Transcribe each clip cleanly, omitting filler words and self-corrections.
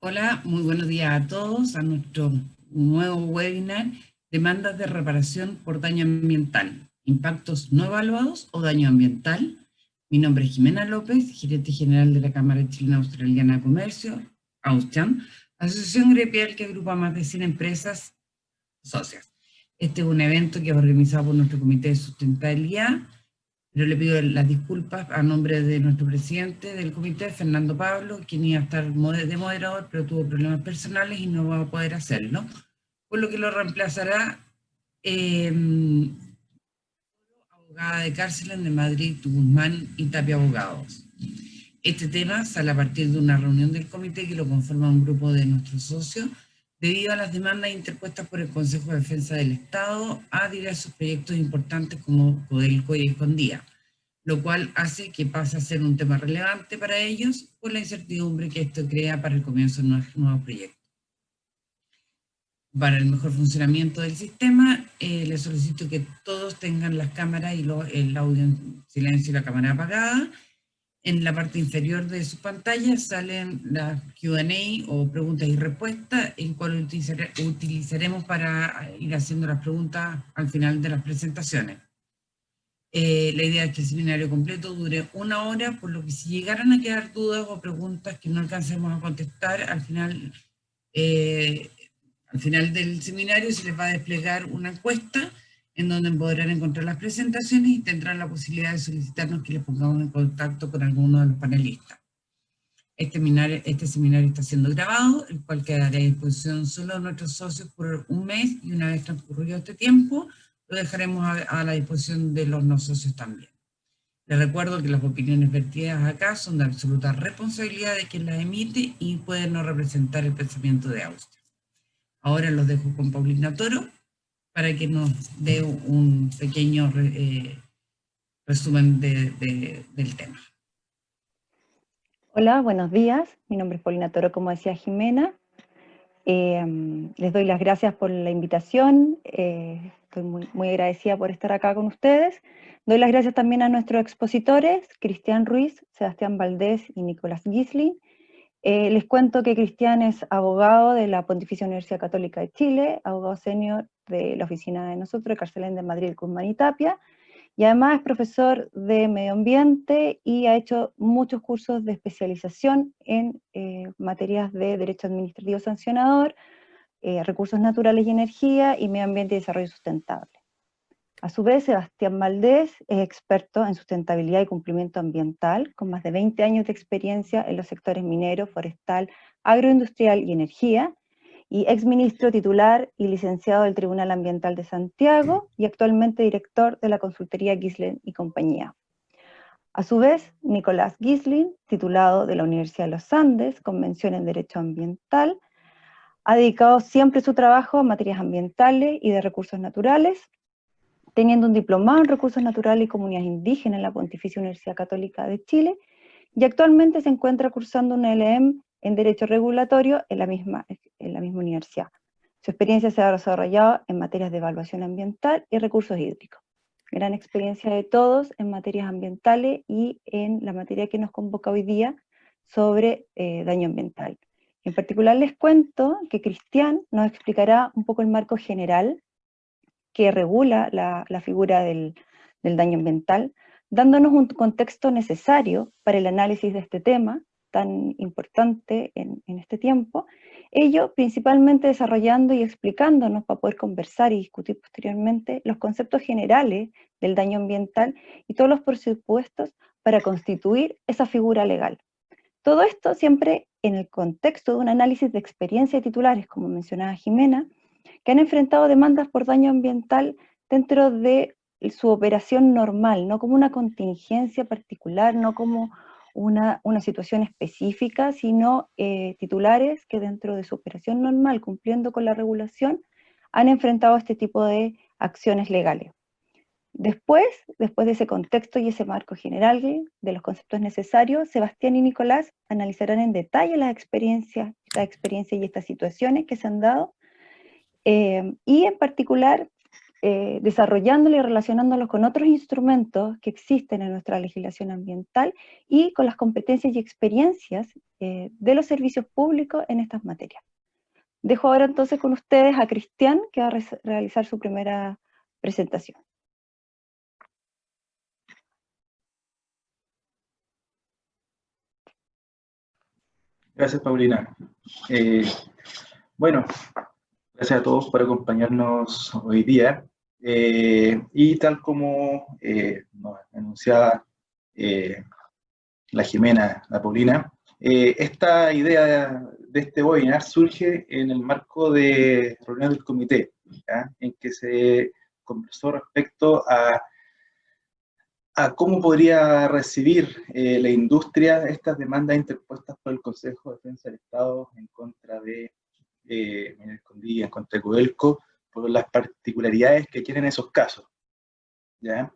Hola, muy buenos días a todos a nuestro nuevo webinar, demandas de reparación por daño ambiental, impactos no evaluados o daño ambiental. Mi nombre es Jimena López, gerente general de la Cámara Chilena Australiana de Comercio, AUSTRAM, asociación gremial que agrupa más de 100 empresas socias. Este es un evento que es organizado por nuestro Comité de Sustentabilidad, pero le pido las disculpas a nombre de nuestro presidente del comité, Fernando Pablo, quien iba a estar de moderador, pero tuvo problemas personales y no va a poder hacerlo, por lo que lo reemplazará eh, abogada de cárceles de Madrid, Guzmán y Tapia Abogados. Este tema sale a partir de una reunión del comité que lo conforma un grupo de nuestros socios, debido a las demandas interpuestas por el Consejo de Defensa del Estado a diversos proyectos importantes como Codelco y Escondida, lo cual hace que pase a ser un tema relevante para ellos por la incertidumbre que esto crea para el comienzo de nuevos proyectos. Para el mejor funcionamiento del sistema, les solicito que todos tengan las cámaras y el audio en silencio y la cámara apagada. En la parte inferior de su pantalla salen las Q&A o preguntas y respuestas, el cual utilizaremos para ir haciendo las preguntas al final de las presentaciones. La idea es que el seminario completo dure 1 hora, por lo que si llegaran a quedar dudas o preguntas que no alcancemos a contestar, al final del seminario se les va a desplegar una encuesta en donde podrán encontrar las presentaciones y tendrán la posibilidad de solicitarnos que les pongamos en contacto con alguno de los panelistas. Este seminario está siendo grabado, el cual quedará a disposición solo de nuestros socios por un mes, y una vez transcurrido este tiempo, lo dejaremos a la disposición de los no socios también. Les recuerdo que las opiniones vertidas acá son de absoluta responsabilidad de quien las emite y pueden no representar el pensamiento de Austria. Ahora los dejo con Paulina Toro para que nos dé un pequeño resumen del tema. Hola, buenos días. Mi nombre es Paulina Toro, como decía Jimena. Les doy las gracias por la invitación. Estoy muy agradecida por estar acá con ustedes. Doy las gracias también a nuestros expositores, Cristian Ruiz, Sebastián Valdés y Nicolás Gisling. Les cuento que Cristian es abogado de la Pontificia Universidad Católica de Chile, abogado senior de la oficina de nosotros, de Carcelén de Madrid, Guzmán y Tapia, y además es profesor de medio ambiente y ha hecho muchos cursos de especialización en materias de derecho administrativo sancionador, recursos naturales y energía, y medio ambiente y desarrollo sustentable. A su vez, Sebastián Valdés es experto en sustentabilidad y cumplimiento ambiental, con más de 20 años de experiencia en los sectores minero, forestal, agroindustrial y energía, y exministro titular y licenciado del Tribunal Ambiental de Santiago, y actualmente director de la consultoría Gisling y compañía. A su vez, Nicolás Gisling, titulado de la Universidad de los Andes, con mención en Derecho Ambiental, ha dedicado siempre su trabajo a materias ambientales y de recursos naturales, teniendo un diplomado en recursos naturales y comunidades indígenas en la Pontificia Universidad Católica de Chile, y actualmente se encuentra cursando un LM en Derecho Regulatorio en la misma universidad. Su experiencia se ha desarrollado en materias de evaluación ambiental y recursos hídricos. Gran experiencia de todos en materias ambientales y en la materia que nos convoca hoy día sobre daño ambiental. En particular les cuento que Cristian nos explicará un poco el marco general que regula la figura del daño ambiental, dándonos un contexto necesario para el análisis de este tema tan importante en este tiempo, ello principalmente desarrollando y explicándonos para poder conversar y discutir posteriormente los conceptos generales del daño ambiental y todos los presupuestos para constituir esa figura legal. Todo esto siempre en el contexto de un análisis de experiencia de titulares, como mencionaba Jimena, que han enfrentado demandas por daño ambiental dentro de su operación normal, no como una contingencia particular, no como una situación específica, sino titulares que dentro de su operación normal, cumpliendo con la regulación, han enfrentado este tipo de acciones legales. Después de ese contexto y ese marco general de los conceptos necesarios, Sebastián y Nicolás analizarán en detalle las experiencias y estas situaciones que se han dado, y en particular desarrollándolos y relacionándolos con otros instrumentos que existen en nuestra legislación ambiental y con las competencias y experiencias de los servicios públicos en estas materias. Dejo ahora entonces con ustedes a Cristian, que va a realizar su primera presentación. Gracias, Paulina. Bueno, gracias a todos por acompañarnos hoy día. Y tal como nos anunciaba la Jimena, la Paulina, esta idea de este webinar surge en el marco de reunión del comité, ¿ya? En que se conversó respecto a cómo podría recibir la industria estas demandas interpuestas por el Consejo de Defensa del Estado en contra de Minera Escondida, en contra de Codelco, por las particularidades que tienen esos casos, ¿ya?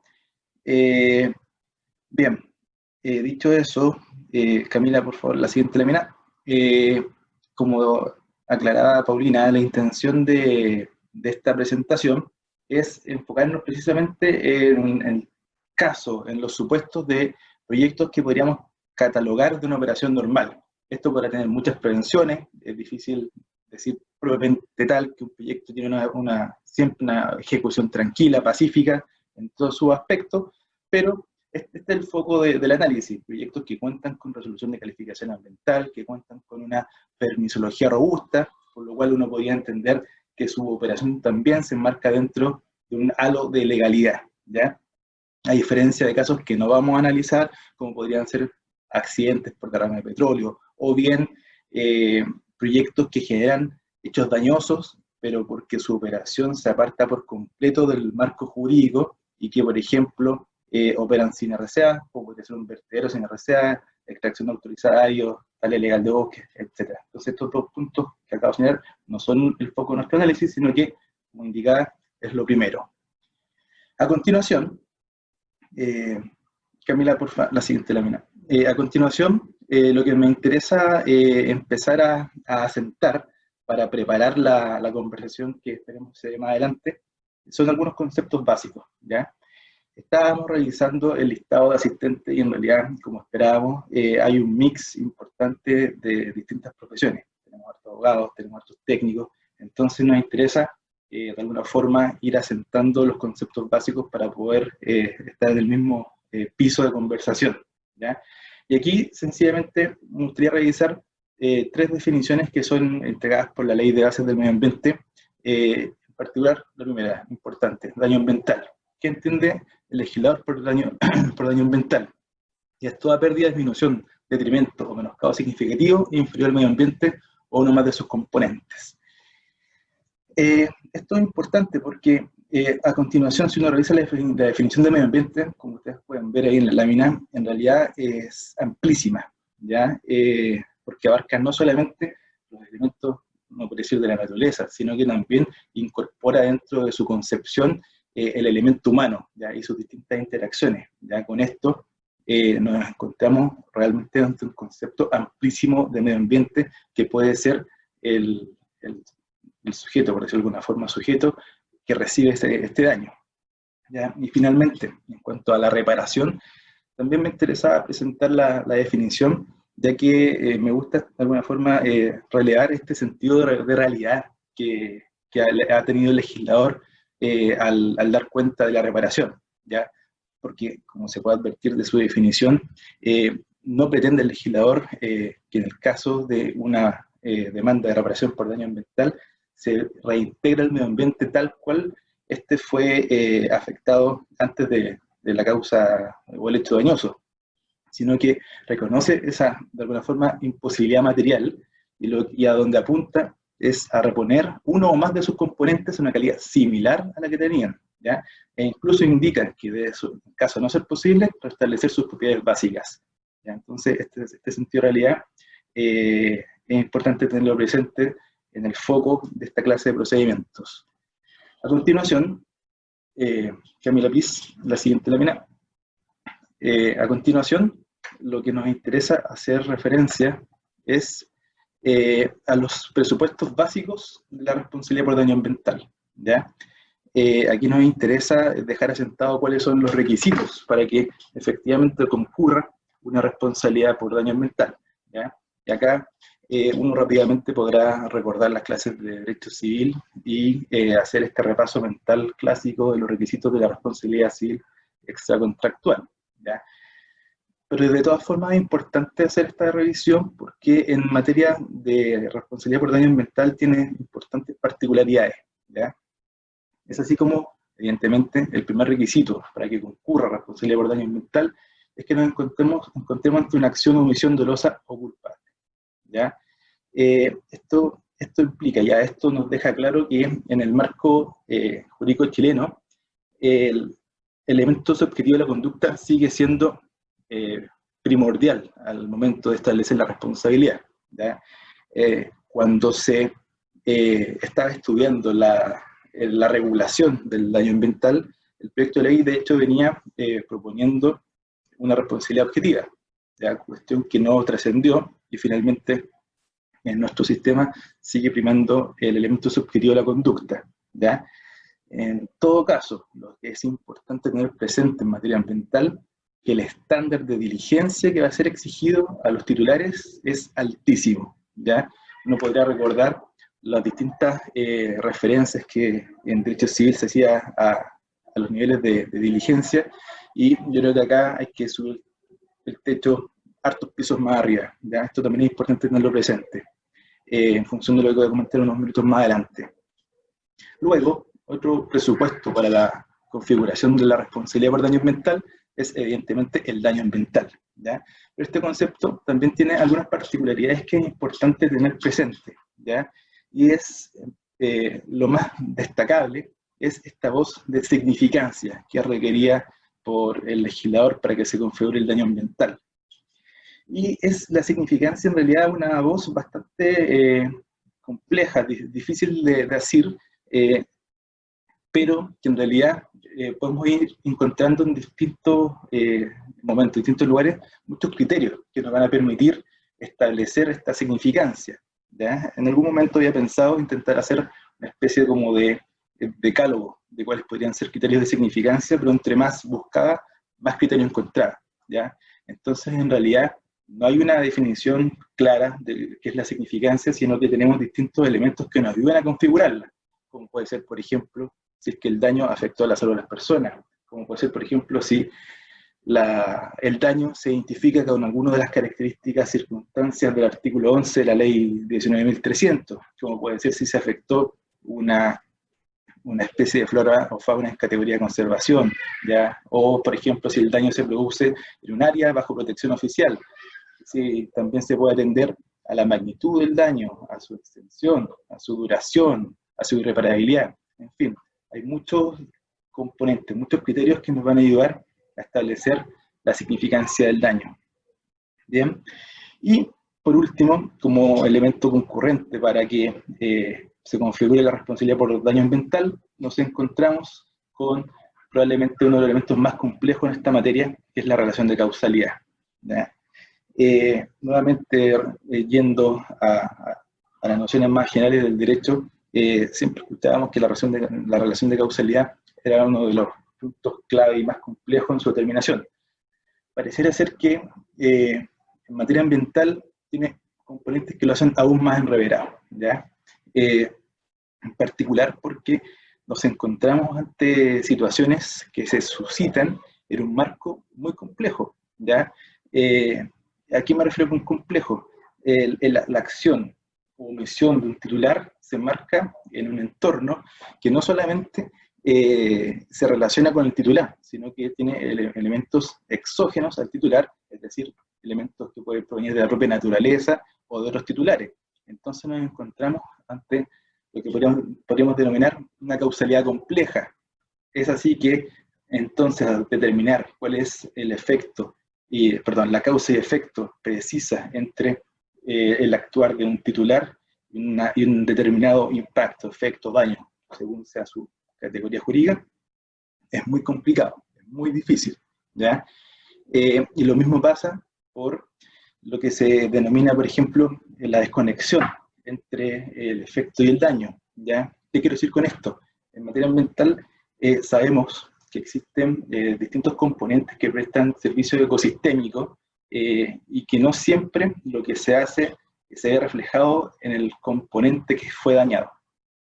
Bien, dicho eso, Camila, por favor, la siguiente lámina. Como aclaraba Paulina, la intención de esta presentación es enfocarnos precisamente en los supuestos de proyectos que podríamos catalogar de una operación normal. Esto podrá tener muchas prevenciones, es difícil decir propiamente tal que un proyecto tiene siempre una ejecución tranquila, pacífica, en todos sus aspectos, pero este es el foco del análisis, proyectos que cuentan con resolución de calificación ambiental, que cuentan con una permisología robusta, por lo cual uno podría entender que su operación también se enmarca dentro de un halo de legalidad, ¿ya? A diferencia de casos que no vamos a analizar, como podrían ser accidentes por derrame de petróleo, o bien proyectos que generan hechos dañosos, pero porque su operación se aparta por completo del marco jurídico, y que, por ejemplo, operan sin RCA, o puede ser un vertedero sin RCA, extracción autorizada de áridos, tala ilegal de bosques, etc. Entonces, estos dos puntos que acabo de señalar no son el foco de nuestro análisis, sino que, como indicaba, es lo primero. A continuación, Camila, por favor, la siguiente lámina. A continuación, lo que me interesa empezar a asentar para preparar la conversación que esperemos se dé más adelante, son algunos conceptos básicos, ¿ya? Estábamos revisando el listado de asistentes y en realidad, como esperábamos, hay un mix importante de distintas profesiones. Tenemos hartos abogados, tenemos hartos técnicos, entonces nos interesa de alguna forma ir asentando los conceptos básicos para poder estar en el mismo piso de conversación, ¿ya? Y aquí sencillamente me gustaría revisar tres definiciones que son entregadas por la Ley de Bases del Medio Ambiente, en particular la primera, importante, daño ambiental. ¿Qué entiende el legislador por daño, por daño ambiental? Y es toda pérdida, disminución, detrimento o menoscabo significativo inferior al medio ambiente o uno más de sus componentes. Esto es importante porque a continuación, si uno revisa la definición de medio ambiente, como ustedes pueden ver ahí en la lámina, en realidad es amplísima, ¿ya? Porque abarca no solamente los elementos, no por decir de la naturaleza, sino que también incorpora dentro de su concepción el elemento humano, ¿ya? Y sus distintas interacciones. ¿Ya? Con esto nos encontramos realmente ante un concepto amplísimo de medio ambiente que puede ser el sujeto, por decirlo de alguna forma, sujeto que recibe este daño, ¿ya? Y finalmente, en cuanto a la reparación, también me interesaba presentar la definición, ya que me gusta de alguna forma relevar este sentido de realidad que ha tenido el legislador al dar cuenta de la reparación, ¿ya? Porque, como se puede advertir de su definición, no pretende el legislador que en el caso de una demanda de reparación por daño ambiental se reintegra el medio ambiente tal cual este fue afectado antes de la causa o el hecho dañoso, sino que reconoce esa, de alguna forma, imposibilidad material y a donde apunta es a reponer uno o más de sus componentes en una calidad similar a la que tenían, ¿ya? E incluso indica que de eso, en caso de no ser posible, restablecer sus propiedades básicas, ¿ya? Entonces, este sentido de realidad es importante tenerlo presente en el foco de esta clase de procedimientos. A continuación, Camila Piz, la siguiente lámina. A continuación, lo que nos interesa hacer referencia es a los presupuestos básicos de la responsabilidad por daño ambiental, ¿ya? aquí nos interesa dejar asentado cuáles son los requisitos para que efectivamente concurra una responsabilidad por daño ambiental, ¿ya? Y acá uno rápidamente podrá recordar las clases de Derecho Civil y hacer este repaso mental clásico de los requisitos de la responsabilidad civil extracontractual, ¿ya? Pero de todas formas es importante hacer esta revisión porque en materia de responsabilidad por daño ambiental tiene importantes particularidades, ¿ya? Es así como, evidentemente, el primer requisito para que concurra responsabilidad por daño ambiental es que nos encontremos ante una acción o omisión dolosa o culpable, ¿ya? Esto implica, ya esto nos deja claro que en el marco jurídico chileno, el elemento subjetivo de la conducta sigue siendo primordial al momento de establecer la responsabilidad, ¿ya? Cuando se estaba estudiando la regulación del daño ambiental, el proyecto de ley de hecho venía proponiendo una responsabilidad objetiva, ¿ya? Cuestión que no trascendió y finalmente en nuestro sistema sigue primando el elemento subjetivo de la conducta, ¿ya? En todo caso, lo que es importante tener presente en materia ambiental, que el estándar de diligencia que va a ser exigido a los titulares es altísimo, ¿ya? Uno podrá recordar las distintas referencias que en derecho civil se hacía a los niveles de diligencia, y yo creo que acá hay que subir el techo hartos pisos más arriba, ¿ya? Esto también es importante tenerlo presente, en función de lo que voy a comentar unos minutos más adelante. Luego, otro presupuesto para la configuración de la responsabilidad por daño ambiental es evidentemente el daño ambiental, ¿ya? Pero este concepto también tiene algunas particularidades que es importante tener presente, ¿ya? Y es lo más destacable es esta voz de significancia que requería por el legislador para que se configure el daño ambiental. Y es la significancia en realidad una voz bastante compleja, difícil de decir, pero que en realidad podemos ir encontrando en distintos momentos, en distintos lugares, muchos criterios que nos van a permitir establecer esta significancia, ¿ya? En algún momento había pensado intentar hacer una especie como de decálogo de cuáles podrían ser criterios de significancia, pero entre más buscaba, más criterios encontraba, ¿ya? Entonces, en realidad, no hay una definición clara de qué es la significancia, sino que tenemos distintos elementos que nos ayudan a configurarla, como puede ser, por ejemplo, si es que el daño afectó a la salud de las personas, como puede ser, por ejemplo, si el daño se identifica con alguna de las características, circunstancias del artículo 11 de la ley 19.300, como puede ser si se afectó una especie de flora o fauna en categoría de conservación, ¿ya? O, por ejemplo, si el daño se produce en un área bajo protección oficial. Sí, también se puede atender a la magnitud del daño, a su extensión, a su duración, a su irreparabilidad. En fin, hay muchos componentes, muchos criterios que nos van a ayudar a establecer la significancia del daño. Bien, y por último, como elemento concurrente para que se configure la responsabilidad por daño ambiental, nos encontramos con probablemente uno de los elementos más complejos en esta materia, que es la relación de causalidad, ¿ya? Nuevamente, yendo a las nociones más generales del derecho, siempre escuchábamos que la relación de causalidad era uno de los puntos clave y más complejos en su determinación. Pareciera ser que en materia ambiental tiene componentes que lo hacen aún más enreverado, ¿ya? En particular porque nos encontramos ante situaciones que se suscitan en un marco muy complejo, ¿ya? ¿A qué me refiero con complejo? La acción o omisión de un titular se marca en un entorno que no solamente se relaciona con el titular, sino que tiene elementos exógenos al titular, es decir, elementos que pueden provenir de la propia naturaleza o de otros titulares. Entonces nos encontramos ante lo que podríamos denominar una causalidad compleja. Es así que entonces al determinar cuál es el efecto, la causa y efecto precisa entre el actuar de un titular y un determinado impacto, efecto, daño, según sea su categoría jurídica, es muy complicado, es muy difícil, ¿ya? Y lo mismo pasa por lo que se denomina, por ejemplo, la desconexión entre el efecto y el daño, ¿ya? ¿Qué quiero decir con esto? En materia ambiental sabemos que existen distintos componentes que prestan servicios ecosistémicos y que no siempre lo que se hace se ve reflejado en el componente que fue dañado.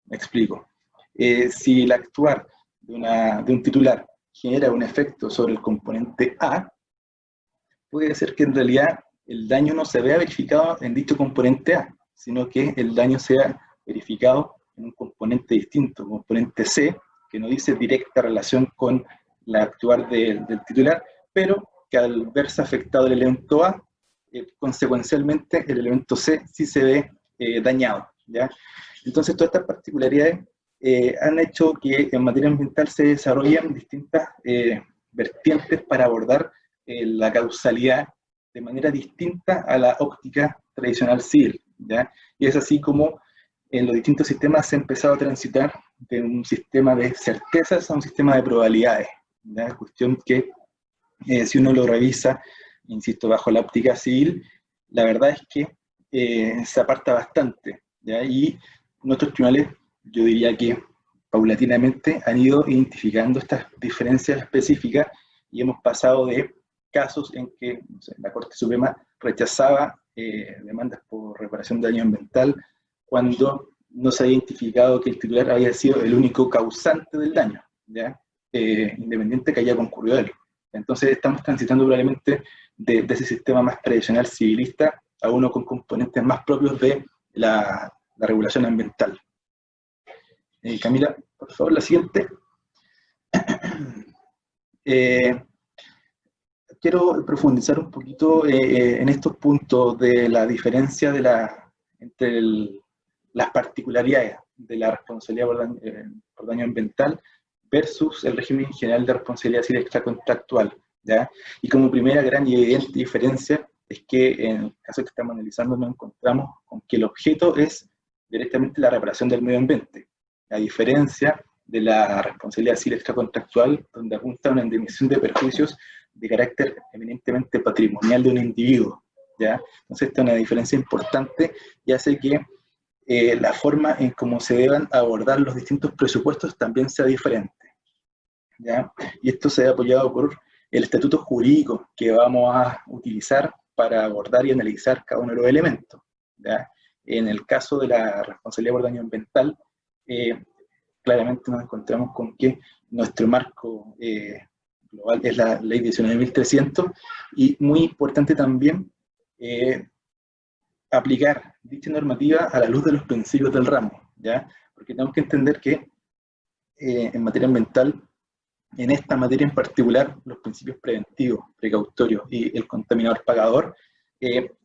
Me explico. Si el actuar de un titular genera un efecto sobre el componente A, puede ser que en realidad el daño no se vea verificado en dicho componente A, sino que el daño sea verificado en un componente distinto, componente C, que no dice directa relación con la actuar del titular, pero que al verse afectado el elemento A, consecuencialmente el elemento C sí se ve dañado, ¿ya? Entonces todas estas particularidades han hecho que en materia ambiental se desarrollen distintas vertientes para abordar la causalidad de manera distinta a la óptica tradicional civil, ¿ya? Y es así como en los distintos sistemas se ha empezado a transitar de un sistema de certezas a un sistema de probabilidades, ¿ya? Cuestión que si uno lo revisa, insisto, bajo la óptica civil, la verdad es que se aparta bastante, ¿ya? Y nuestros tribunales, yo diría que paulatinamente han ido identificando estas diferencias específicas y hemos pasado de casos en que no sé, la Corte Suprema rechazaba demandas por reparación de daño ambiental cuando no se había identificado que el titular había sido el único causante del daño, ¿ya? Independiente que haya concurrido él. Entonces estamos transitando probablemente de ese sistema más tradicional civilista a uno con componentes más propios de la regulación ambiental. Camila, por favor, la siguiente. Quiero profundizar un poquito en estos puntos de la diferencia entre las particularidades de la responsabilidad por daño ambiental versus el régimen general de responsabilidad civil extracontractual, ¿ya? Y como primera gran y evidente diferencia es que en el caso que estamos analizando nos encontramos con que el objeto es directamente la reparación del medio ambiente, a diferencia de la responsabilidad civil extracontractual, donde apunta a una indemnización de perjuicios de carácter eminentemente patrimonial de un individuo, ¿ya? Entonces esta es una diferencia importante y hace que la forma en cómo se deban abordar los distintos presupuestos también sea diferente, ¿ya? Y esto se ha apoyado por el estatuto jurídico que vamos a utilizar para abordar y analizar cada uno de los elementos, ¿ya? En el caso de la responsabilidad por daño ambiental, claramente nos encontramos con que nuestro marco global es la ley 19.300 y muy importante también aplicar dicha normativa a la luz de los principios del ramo, ¿ya? Porque tenemos que entender que en materia ambiental, en esta materia en particular, los principios preventivos, precautorios y el contaminador pagador,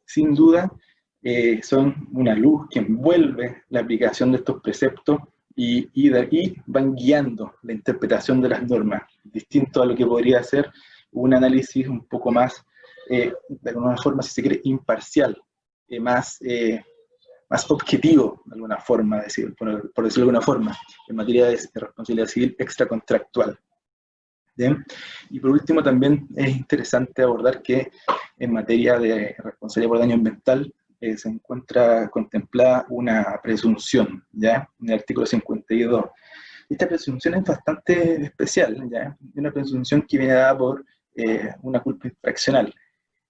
sin duda son una luz que envuelve la aplicación de estos preceptos y de aquí van guiando la interpretación de las normas, distinto a lo que podría ser un análisis un poco más, de alguna forma, si se quiere, imparcial, más objetivo, de alguna forma, por decirlo de alguna forma, en materia de responsabilidad civil extracontractual. ¿Bien? Y por último, también es interesante abordar que en materia de responsabilidad por daño ambiental se encuentra contemplada una presunción, ¿ya? En el artículo 52. Esta presunción es bastante especial, ¿ya? Una presunción que viene dada por una culpa infraccional.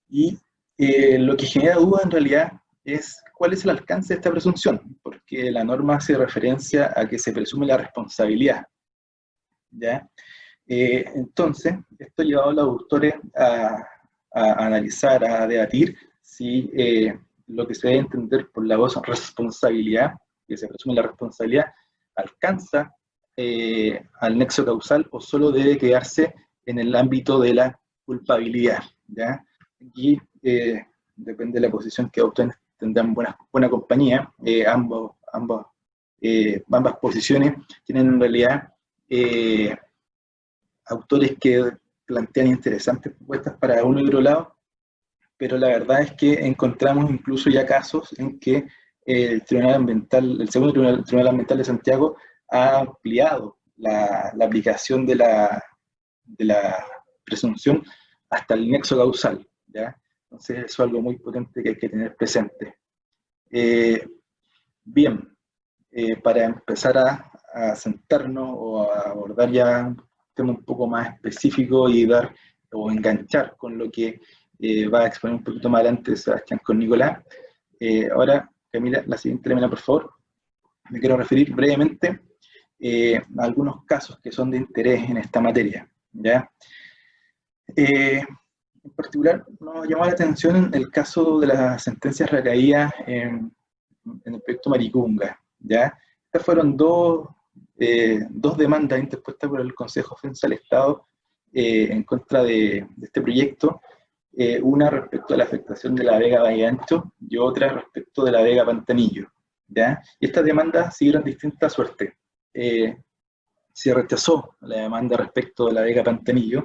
Y lo que genera duda en realidad es cuál es el alcance de esta presunción, porque la norma hace referencia a que se presume la responsabilidad, ¿ya? Entonces, esto ha llevado a los autores a analizar, a debatir si lo que se debe entender por la voz responsabilidad, que se presume la responsabilidad, alcanza al nexo causal o solo debe quedarse en el ámbito de la culpabilidad, ¿ya? Y depende de la posición que adopten, tendrán buena compañía. Ambas posiciones tienen en realidad autores que plantean interesantes propuestas para uno y otro lado, pero la verdad es que encontramos incluso ya casos en que el segundo Tribunal Ambiental de Santiago ha ampliado la aplicación de la presunción hasta el nexo causal, ¿ya? Entonces eso es algo muy potente que hay que tener presente. Bien, para empezar a a sentarnos o a abordar ya un tema un poco más específico y dar o enganchar con lo que va a exponer un poquito más adelante Sebastián con Nicolás. Ahora, Camila, la siguiente lámina, por favor. Me quiero referir brevemente a algunos casos que son de interés en esta materia, ¿ya? En particular, nos llamó la atención el caso de las sentencias recaídas en el proyecto Maricunga, ¿ya? Estas fueron dos demandas interpuestas por el Consejo de Defensa del Estado en contra de este proyecto, una respecto a la afectación de la Vega Valle Ancho y otra respecto de la Vega Pantanillo, ¿ya? Y estas demandas siguieron distinta suerte. Se rechazó la demanda respecto de la Vega Pantanillo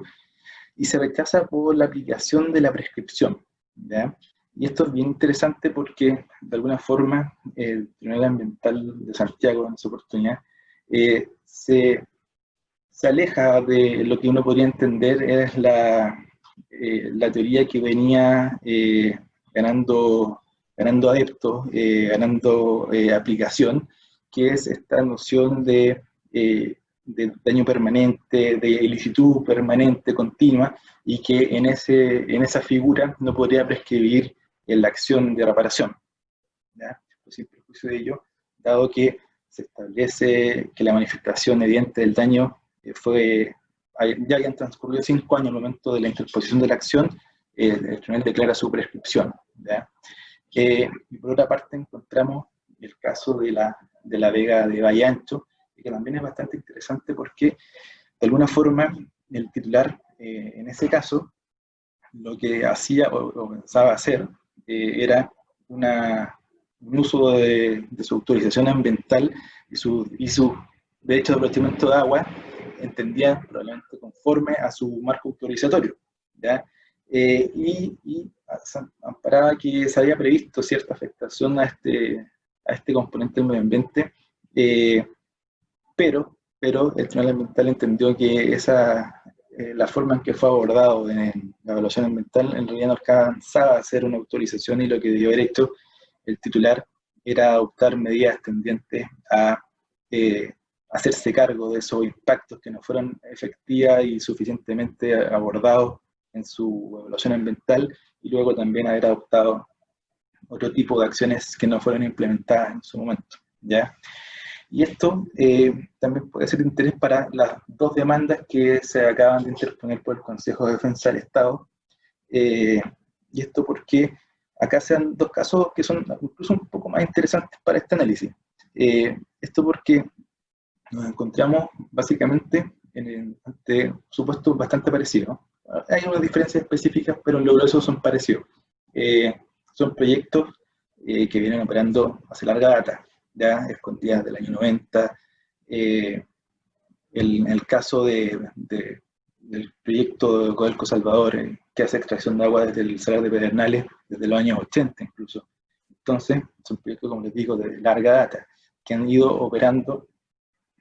y se rechaza por la aplicación de la prescripción, ¿ya? Y esto es bien interesante porque, de alguna forma, el Tribunal Ambiental de Santiago, en su oportunidad, se aleja de lo que uno podría entender es la teoría que venía ganando adeptos, ganando aplicación, que es esta noción de daño permanente, de ilicitud permanente, continua, y que en esa figura no podría prescribir la acción de reparación, ¿ya? Pues sin perjuicio de ello, dado que se establece que la manifestación evidente del daño ya habían transcurrido 5 años al momento de la interposición de la acción, el tribunal declara su prescripción, ¿ya? Y por otra parte encontramos el caso de la Vega de Valle Ancho, que también es bastante interesante porque, de alguna forma, el titular, en ese caso, lo que hacía o pensaba hacer era un uso de su autorización ambiental y su derecho de aprovechamiento de agua, entendía probablemente conforme a su marco autorizario, ¿ya? Y amparaba que se había previsto cierta afectación a este componente del medio ambiente, pero el Tribunal Ambiental entendió que la forma en que fue abordado en la evaluación ambiental en realidad no alcanzaba a hacer una autorización, y lo que debió haber hecho el titular era adoptar medidas tendientes a hacerse cargo de esos impactos que no fueron efectivas y suficientemente abordados en su evaluación ambiental, y luego también haber adoptado otro tipo de acciones que no fueron implementadas en su momento, ¿ya? Y esto también puede ser de interés para las dos demandas que se acaban de interponer por el Consejo de Defensa del Estado. Y esto porque acá se dan dos casos que son incluso un poco más interesantes para este análisis. Esto porque nos encontramos básicamente ante supuestos bastante parecidos. Hay unas diferencias específicas, pero en lo grueso son parecidos. Son proyectos que vienen operando hace larga data, ya escondidas del año 90. En el caso del proyecto de Codelco Salvador, que hace extracción de agua desde el Salar de Pedernales, desde los años 80 incluso. Entonces, son proyectos, como les digo, de larga data, que han ido operando,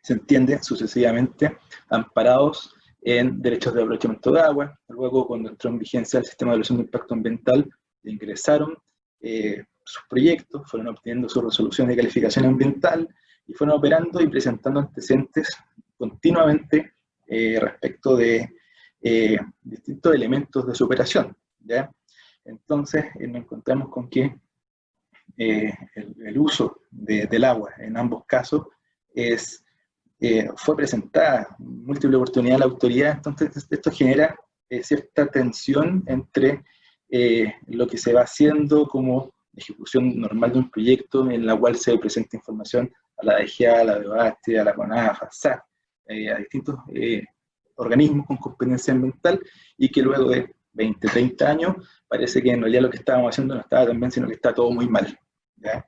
se entiende, sucesivamente, amparados en derechos de aprovechamiento de agua. Luego, cuando entró en vigencia el sistema de evaluación de impacto ambiental, ingresaron sus proyectos, fueron obteniendo su resolución de calificación ambiental y fueron operando y presentando antecedentes continuamente respecto de distintos elementos de su operación, ¿ya? Entonces nos encontramos con que el uso del agua en ambos casos fue presentada en múltiples oportunidades a la autoridad. Entonces esto genera cierta tensión entre lo que se va haciendo como ejecución normal de un proyecto, en la cual se presenta información a la DGA, a la DOASTE, a la CONAF, a SAC, a distintos organismos con competencia ambiental, y que luego de 20, 30 años parece que en realidad lo que estábamos haciendo no estaba tan bien, sino que está todo muy mal, ¿ya?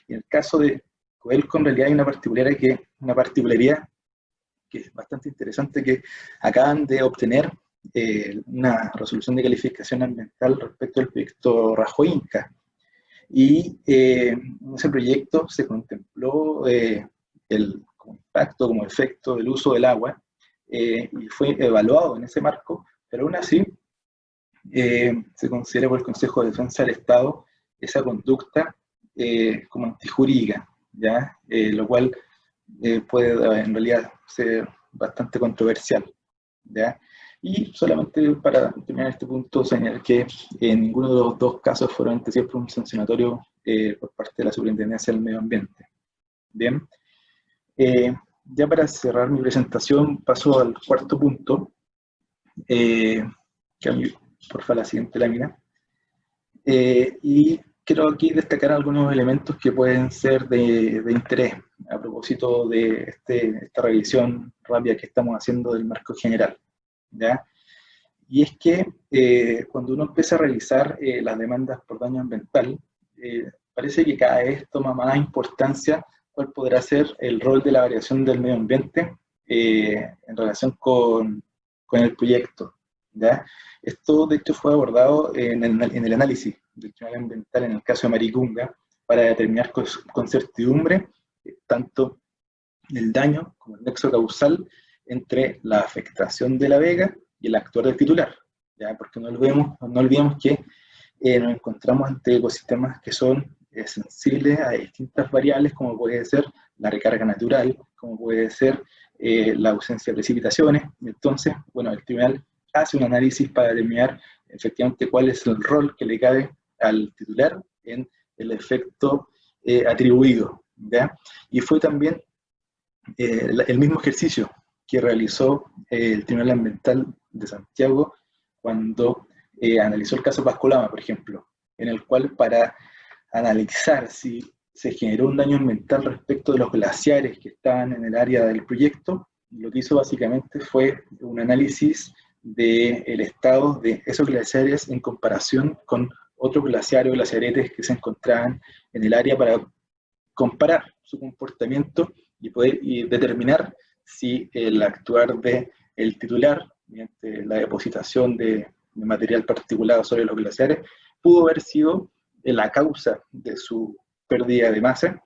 Y en el caso de Codelco, en realidad hay una particularidad que es bastante interesante, que acaban de obtener una resolución de calificación ambiental respecto al proyecto Rajo Inca. Y en ese proyecto se contempló como impacto, como efecto del uso del agua, y fue evaluado en ese marco, pero aún así se considera por el Consejo de Defensa del Estado esa conducta como antijurídica, ¿ya? Lo cual puede en realidad ser bastante controversial, ¿ya? Y solamente para terminar este punto, señalar que en ninguno de los dos casos fueron siempre un sancionatorio por parte de la Superintendencia del Medio Ambiente. Bien, ya para cerrar mi presentación paso al cuarto punto, que a mí, por favor, la siguiente lámina. Y quiero aquí destacar algunos elementos que pueden ser de interés a propósito de esta revisión rápida que estamos haciendo del marco general, ¿ya? Y es que cuando uno empieza a revisar las demandas por daño ambiental, parece que cada vez toma más importancia cuál podrá ser el rol de la variación del medio ambiente en relación con el proyecto, ¿ya? Esto, de hecho, fue abordado en el análisis del Tribunal Ambiental en el caso de Maricunga para determinar con certidumbre tanto el daño como el nexo causal entre la afectación de la vega y el actuar del titular, ¿ya? Porque no olvidemos que nos encontramos ante ecosistemas que son sensibles a distintas variables, como puede ser la recarga natural, como puede ser la ausencia de precipitaciones. Entonces, bueno, el tribunal hace un análisis para determinar efectivamente cuál es el rol que le cabe al titular en el efecto atribuido, ¿ya? Y fue también el mismo ejercicio que realizó el Tribunal Ambiental de Santiago cuando analizó el caso Pascolama, por ejemplo, en el cual para analizar si se generó un daño ambiental respecto de los glaciares que estaban en el área del proyecto, lo que hizo básicamente fue un análisis del estado de esos glaciares en comparación con otros glaciares o glaciaretes que se encontraban en el área para comparar su comportamiento y poder determinar si el actuar del titular, mediante la depositación de material particulado sobre los glaciares, pudo haber sido la causa de su pérdida de masa,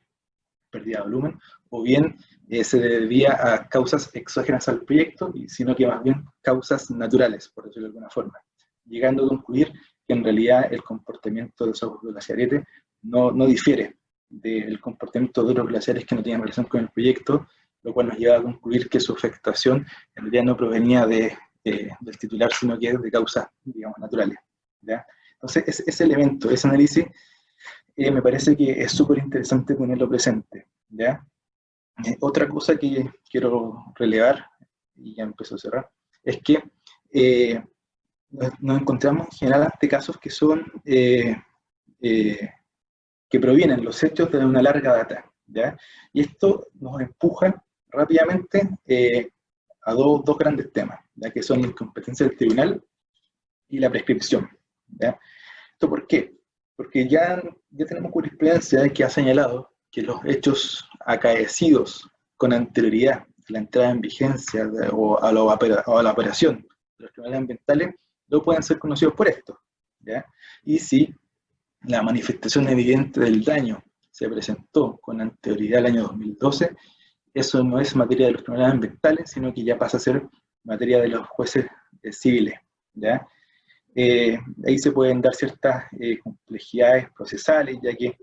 pérdida de volumen, o bien se debía a causas exógenas al proyecto, sino que más bien causas naturales, por decirlo de alguna forma, llegando a concluir que en realidad el comportamiento de esos glaciaretes no difiere del comportamiento de otros glaciares que no tenían relación con el proyecto, lo cual nos lleva a concluir que su afectación en realidad no provenía del titular, sino que de causas, digamos, naturales, ¿ya? Entonces, ese elemento, ese análisis, me parece que es súper interesante tenerlo presente, ¿ya? Otra cosa que quiero relevar, y ya empiezo a cerrar, es que nos encontramos en general ante casos que son que provienen los hechos de una larga data, ¿ya? Y esto nos empuja rápidamente a dos grandes temas, ¿ya? Que son la incompetencia del tribunal y la prescripción, ¿ya? ¿Esto por qué? Porque ya tenemos jurisprudencia que ha señalado que los hechos acaecidos con anterioridad a la entrada en vigencia o a la operación de los tribunales ambientales no pueden ser conocidos por esto, ¿ya? Y si la manifestación evidente del daño se presentó con anterioridad al año 2012, eso no es materia de los tribunales ambientales, sino que ya pasa a ser materia de los jueces civiles, ¿ya? Ahí se pueden dar ciertas complejidades procesales, ya que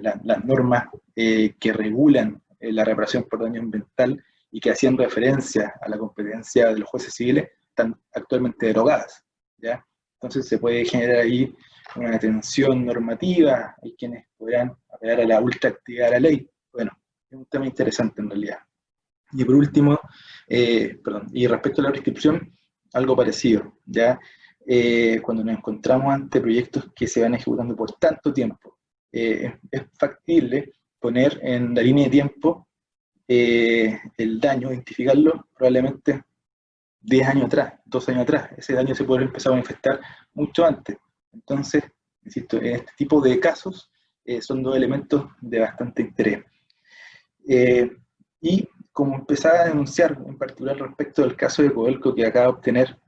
las normas que regulan la reparación por daño ambiental y que hacían referencia a la competencia de los jueces civiles están actualmente derogadas, ¿ya? Entonces se puede generar ahí una tensión normativa, hay quienes podrán apelar a la ultraactividad de la ley. Bueno, es un tema interesante en realidad. Y por último, y respecto a la prescripción, algo parecido, ¿ya? Cuando nos encontramos ante proyectos que se van ejecutando por tanto tiempo, es factible poner en la línea de tiempo el daño, identificarlo probablemente 10 años atrás, 12 años atrás. Ese daño se puede empezar a manifestar mucho antes. Entonces, insisto, en este tipo de casos son dos elementos de bastante interés. Y como empezaba a denunciar, en particular respecto del caso de Codelco, que acaba de obtener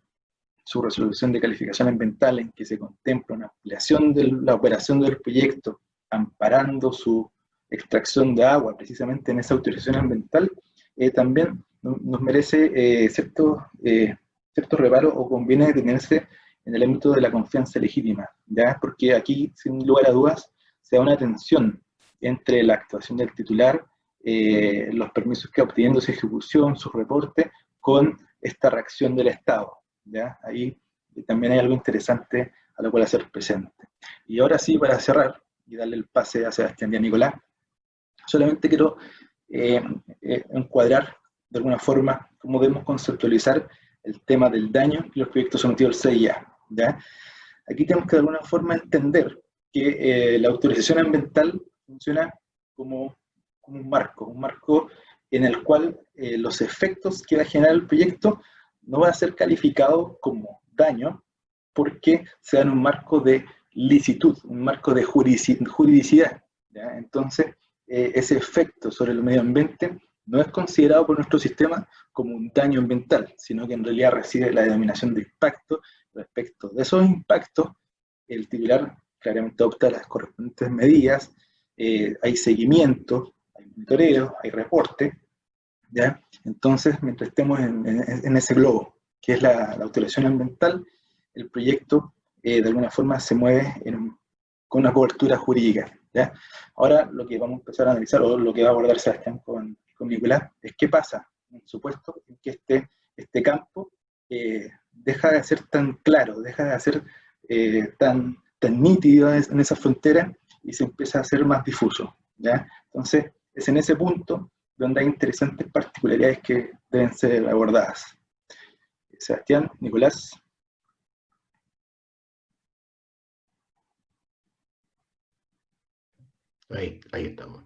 su resolución de calificación ambiental, en que se contempla una ampliación de la operación del proyecto, amparando su extracción de agua, precisamente en esa autorización ambiental, también nos merece cierto reparo, o conviene detenerse en el ámbito de la confianza legítima, ¿ya? Porque aquí, sin lugar a dudas, se da una tensión entre la actuación del titular los permisos que va obteniendo, su ejecución, su reporte, con esta reacción del Estado, ¿ya? Ahí también hay algo interesante a lo cual hacer presente. Y ahora sí, para cerrar y darle el pase a Sebastián y a Nicolás, solamente quiero encuadrar de alguna forma cómo debemos conceptualizar el tema del daño y los proyectos sometidos al CIA, ¿ya? Aquí tenemos que de alguna forma entender que la autorización ambiental funciona como un marco en el cual los efectos que va a generar el proyecto no va a ser calificado como daño porque se da en un marco de licitud, un marco de juridicidad, ¿ya? Entonces, ese efecto sobre el medio ambiente no es considerado por nuestro sistema como un daño ambiental, sino que en realidad recibe la denominación de impacto. Respecto de esos impactos, el titular claramente adopta las correspondientes medidas, hay seguimiento, hay monitoreo, hay reporte, ¿ya? Entonces, mientras estemos en ese globo, que es la autorización ambiental, el proyecto de alguna forma se mueve con una cobertura jurídica, ¿ya? Ahora lo que vamos a empezar a analizar, o lo que va a abordar Sebastián con Nicolás, es qué pasa, en supuesto, en que este campo deja de ser tan claro, deja de ser tan nítido en esa frontera y se empieza a hacer más difuso, ¿ya? Entonces, es en ese punto donde hay interesantes particularidades que deben ser abordadas. Sebastián, Nicolás. Ahí estamos.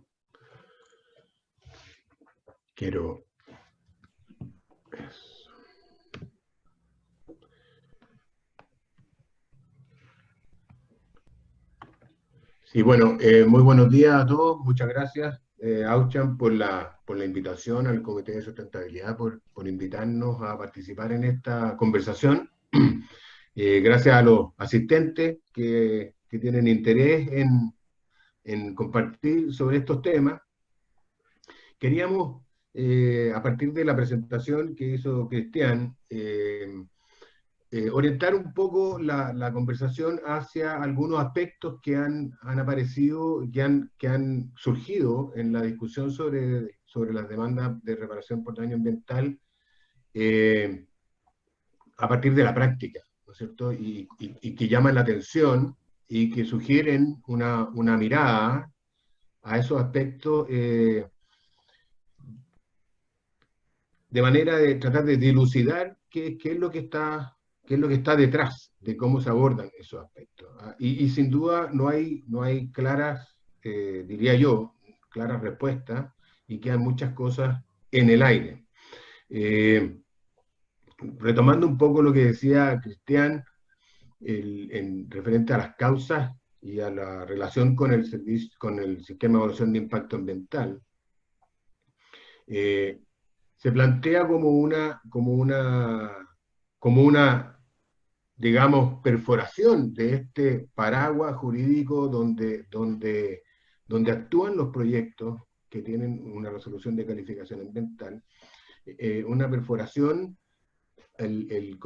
Sí, bueno, muy buenos días a todos. Muchas gracias, Auchan, por la invitación al Comité de Sustentabilidad, por invitarnos a participar en esta conversación. Gracias a los asistentes que tienen interés en compartir sobre estos temas. Queríamos, a partir de la presentación que hizo Cristian, orientar un poco la conversación hacia algunos aspectos que han aparecido, que han surgido en la discusión sobre las demandas de reparación por daño ambiental a partir de la práctica, ¿no es cierto? Y que llaman la atención y que sugieren una mirada a esos aspectos de manera de tratar de dilucidar qué es lo que está detrás de cómo se abordan esos aspectos. Y sin duda no hay claras, diría yo, claras respuestas, y quedan muchas cosas en el aire. Retomando un poco lo que decía Cristian, en referente a las causas y a la relación con el sistema de evaluación de impacto ambiental, se plantea como una, digamos, perforación de este paraguas jurídico donde actúan los proyectos que tienen una resolución de calificación ambiental, una perforación, el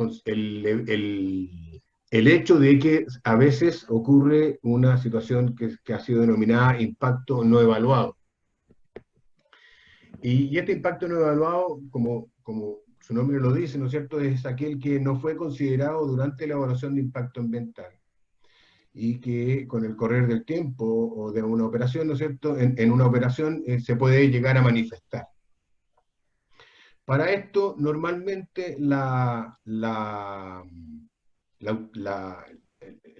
hecho de que a veces ocurre una situación que ha sido denominada impacto no evaluado. Y este impacto no evaluado, como su nombre lo dice, ¿no es cierto?, es aquel que no fue considerado durante la evaluación de impacto ambiental y que con el correr del tiempo o de una operación, ¿no es cierto?, en una operación se puede llegar a manifestar. Para esto, normalmente el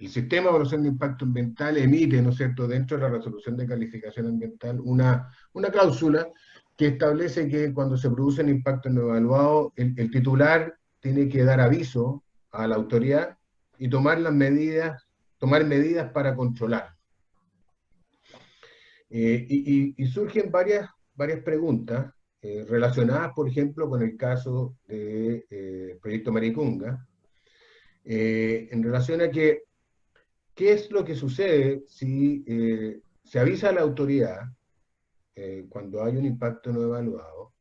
sistema de evaluación de impacto ambiental emite, ¿no es cierto?, dentro de la resolución de calificación ambiental una cláusula que establece que cuando se produce un impacto no evaluado, el titular tiene que dar aviso a la autoridad y tomar medidas para controlar. Y surgen varias preguntas relacionadas, por ejemplo, con el caso del proyecto Maricunga, en relación a qué es lo que sucede si se avisa a la autoridad cuando hay un impacto no evaluado,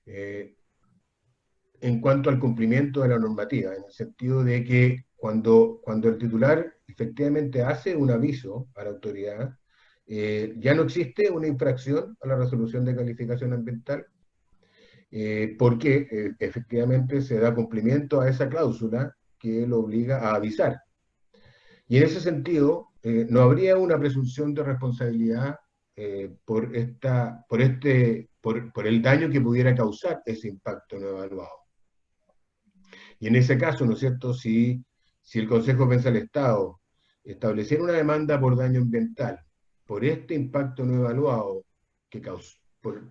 en cuanto al cumplimiento de la normativa, en el sentido de que cuando el titular efectivamente hace un aviso a la autoridad, ya no existe una infracción a la resolución de calificación ambiental, porque efectivamente se da cumplimiento a esa cláusula que lo obliga a avisar. Y en ese sentido, no habría una presunción de responsabilidad por el daño que pudiera causar ese impacto no evaluado. Y en ese caso, ¿no es cierto?, si el Consejo de Defensa del Estado estableciera una demanda por daño ambiental, por este impacto no evaluado,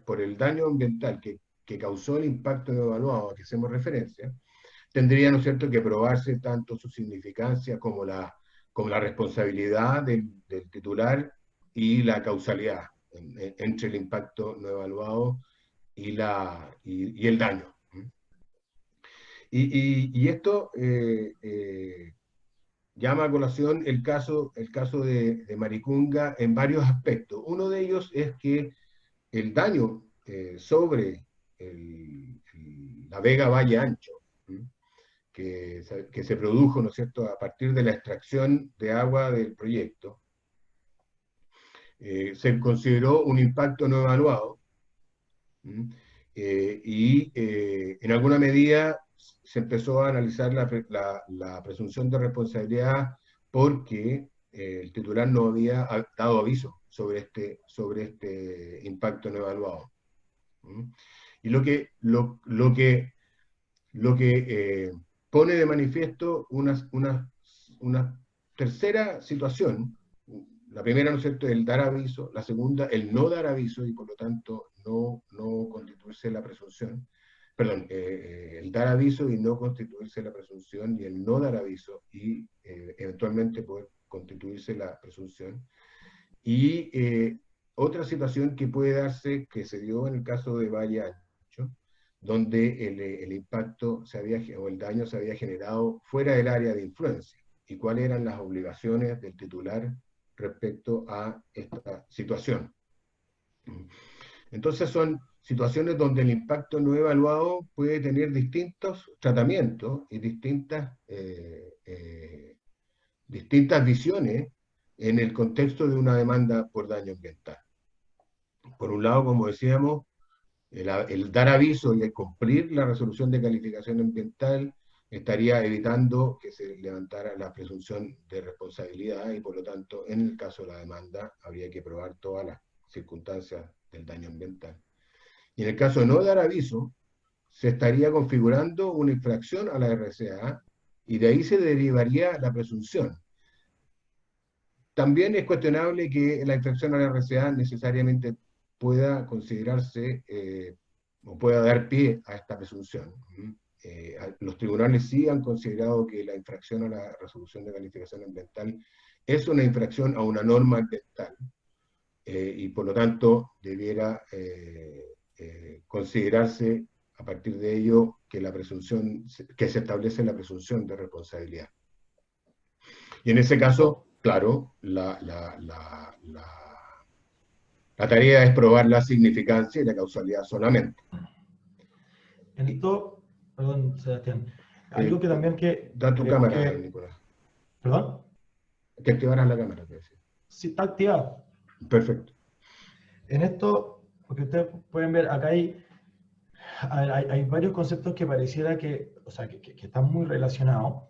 por el daño ambiental que causó el impacto no evaluado a que hacemos referencia, tendría, ¿no es cierto?, que probarse tanto su significancia como la responsabilidad del titular y la causalidad entre el impacto no evaluado y el daño. Y esto llama a colación el caso de Maricunga en varios aspectos. Uno de ellos es que el daño sobre la Vega Valle Ancho, que se produjo, ¿no es cierto?, a partir de la extracción de agua del proyecto, se consideró un impacto no evaluado, y en alguna medida se empezó a analizar la presunción de responsabilidad porque el titular no había dado aviso sobre este impacto no evaluado. Y lo que pone de manifiesto una tercera situación. La primera, ¿no es cierto?, el dar aviso; la segunda, el no dar aviso y por lo tanto no constituirse la presunción. Perdón, el dar aviso y no constituirse la presunción, y el no dar aviso y eventualmente poder constituirse la presunción. Y otra situación que puede darse, que se dio en el caso de Valle Ancho, donde el impacto o el daño se había generado fuera del área de influencia, y cuáles eran las obligaciones del titular respecto a esta situación. Entonces son situaciones donde el impacto no evaluado puede tener distintos tratamientos y distintas visiones en el contexto de una demanda por daño ambiental. Por un lado, como decíamos, el dar aviso y el cumplir la resolución de calificación ambiental estaría evitando que se levantara la presunción de responsabilidad, y por lo tanto, en el caso de la demanda, habría que probar todas las circunstancias del daño ambiental. Y en el caso de no dar aviso, se estaría configurando una infracción a la RCA, y de ahí se derivaría la presunción. También es cuestionable que la infracción a la RCA necesariamente pueda considerarse o pueda dar pie a esta presunción. Los tribunales sí han considerado que la infracción a la resolución de calificación ambiental es una infracción a una norma ambiental, y por lo tanto debiera considerarse a partir de ello que se establece la presunción de responsabilidad. Y en ese caso, claro, la tarea es probar la significancia y la causalidad solamente. En esto, perdón, Sebastián, algo que también que... Da tu cámara, Nicolás. ¿Perdón? Que activaras la cámara, te decía. Sí, está activada. Perfecto. En esto, porque ustedes pueden ver, acá hay varios conceptos que pareciera que están muy relacionados,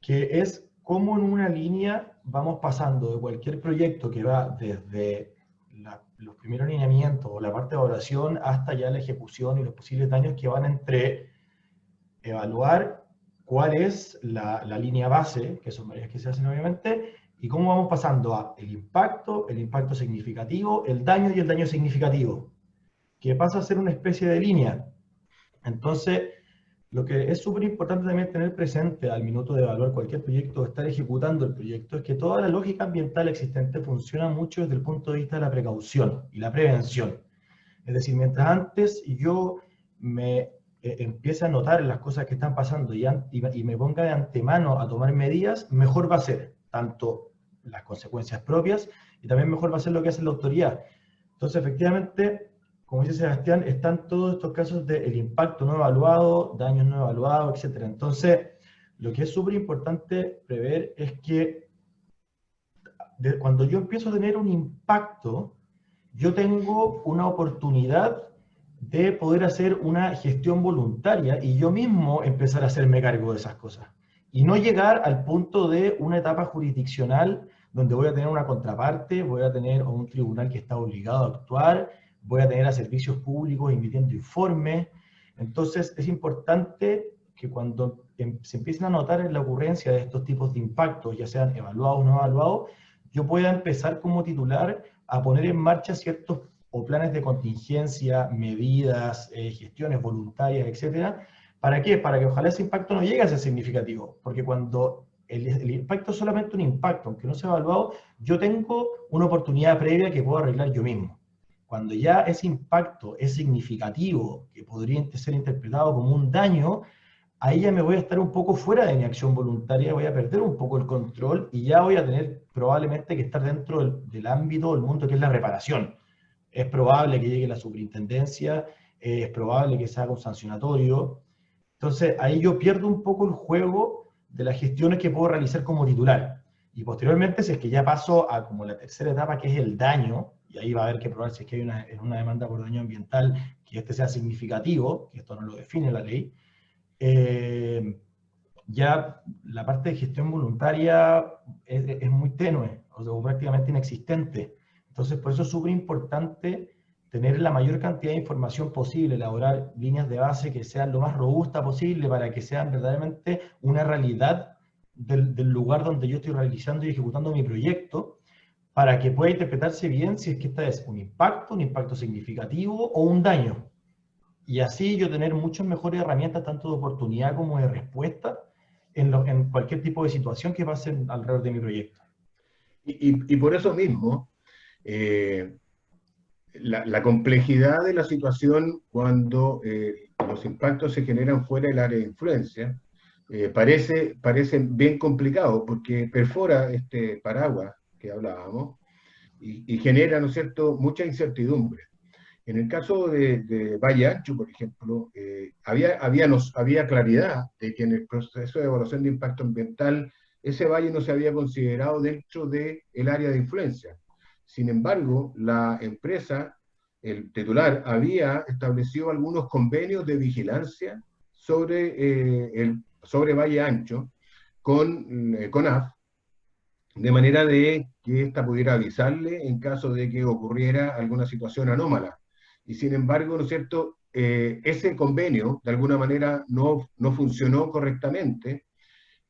que es cómo en una línea vamos pasando de cualquier proyecto que va desde los primeros lineamientos o la parte de evaluación hasta ya la ejecución y los posibles daños que van entre evaluar cuál es la línea base, que son varias que se hacen obviamente, y cómo vamos pasando a el impacto significativo, el daño y el daño significativo, que pasa a ser una especie de línea. Entonces, lo que es súper importante también tener presente al minuto de evaluar cualquier proyecto o estar ejecutando el proyecto es que toda la lógica ambiental existente funciona mucho desde el punto de vista de la precaución y la prevención. Es decir, mientras antes yo me empiece a notar las cosas que están pasando y me ponga de antemano a tomar medidas, mejor va a ser tanto las consecuencias propias y también mejor va a ser lo que hace la autoridad. Entonces, efectivamente, como dice Sebastián, están todos estos casos del impacto no evaluado, daños no evaluados, etc. Entonces, lo que es súper importante prever es que cuando yo empiezo a tener un impacto, yo tengo una oportunidad de poder hacer una gestión voluntaria y yo mismo empezar a hacerme cargo de esas cosas. Y no llegar al punto de una etapa jurisdiccional donde voy a tener una contraparte, voy a tener un tribunal que está obligado a actuar, voy a tener a servicios públicos emitiendo informes. Entonces es importante que cuando se empiecen a notar en la ocurrencia de estos tipos de impactos, ya sean evaluados o no evaluados, yo pueda empezar como titular a poner en marcha ciertos o planes de contingencia, medidas, gestiones voluntarias, etcétera. ¿Para qué? Para que ojalá ese impacto no llegue a ser significativo, porque cuando el impacto es solamente un impacto, aunque no sea evaluado, yo tengo una oportunidad previa que puedo arreglar yo mismo. Cuando ya ese impacto es significativo, que podría ser interpretado como un daño, ahí ya me voy a estar un poco fuera de mi acción voluntaria, voy a perder un poco el control y ya voy a tener probablemente que estar dentro del ámbito, del mundo que es la reparación. Es probable que llegue la superintendencia, es probable que se haga un sancionatorio. Entonces ahí yo pierdo un poco el juego de las gestiones que puedo realizar como titular. Y posteriormente, si es que ya paso a como la tercera etapa, que es el daño, y ahí va a haber que probar si es que hay una demanda por daño ambiental que este sea significativo, que esto no lo define la ley, ya la parte de gestión voluntaria es muy tenue, o sea, prácticamente inexistente. Entonces, por eso es súper importante tener la mayor cantidad de información posible, elaborar líneas de base que sean lo más robusta posible para que sean verdaderamente una realidad del lugar donde yo estoy realizando y ejecutando mi proyecto, para que pueda interpretarse bien si es que esta es un impacto significativo o un daño. Y así yo tener muchas mejores herramientas, tanto de oportunidad como de respuesta, en cualquier tipo de situación que pase alrededor de mi proyecto. Y por eso mismo, la complejidad de la situación cuando los impactos se generan fuera del área de influencia parece bien complicado, porque perfora este paraguas que hablábamos y genera, ¿no es cierto?, mucha incertidumbre. En el caso de Valle Ancho, por ejemplo, había claridad de que en el proceso de evaluación de impacto ambiental ese valle no se había considerado dentro del área de influencia. Sin embargo, la empresa, el titular, había establecido algunos convenios de vigilancia sobre Valle Ancho con CONAF, de manera de que ésta pudiera avisarle en caso de que ocurriera alguna situación anómala. Y sin embargo, ¿no es cierto?, ese convenio de alguna manera no funcionó correctamente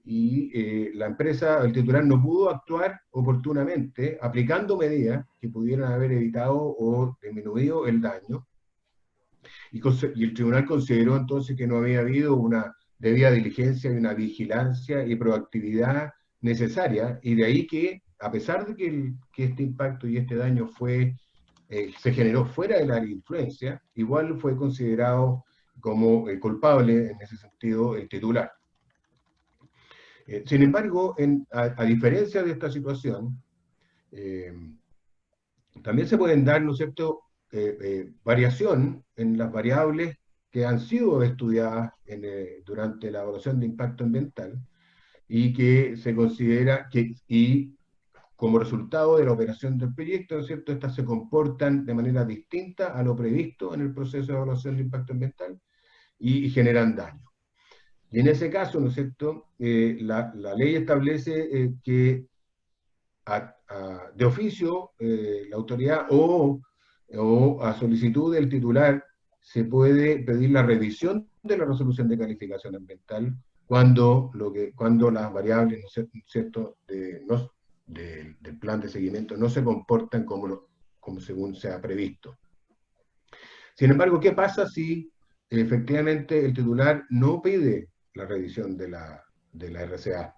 y la empresa, el titular, no pudo actuar oportunamente aplicando medidas que pudieran haber evitado o disminuido el daño. Y el tribunal consideró entonces que no había habido una debida diligencia y una vigilancia y proactividad necesaria, y de ahí que, a pesar de que este impacto y este daño se generó fuera del área de influencia, igual fue considerado como culpable en ese sentido el titular. Sin embargo, a diferencia de esta situación, también se pueden dar, ¿no es cierto?, variación en las variables que han sido estudiadas durante la evaluación de impacto ambiental y que se considera y como resultado de la operación del proyecto, ¿no es cierto?, estas se comportan de manera distinta a lo previsto en el proceso de evaluación de impacto ambiental y generan daño. Y en ese caso, ¿no es cierto?, la ley establece que de oficio la autoridad o a solicitud del titular se puede pedir la revisión de la resolución de calificación ambiental cuando las variables, ¿no es cierto?, del plan de seguimiento no se comportan como según se ha previsto. Sin embargo, ¿qué pasa si efectivamente el titular no pide la revisión de la RCA?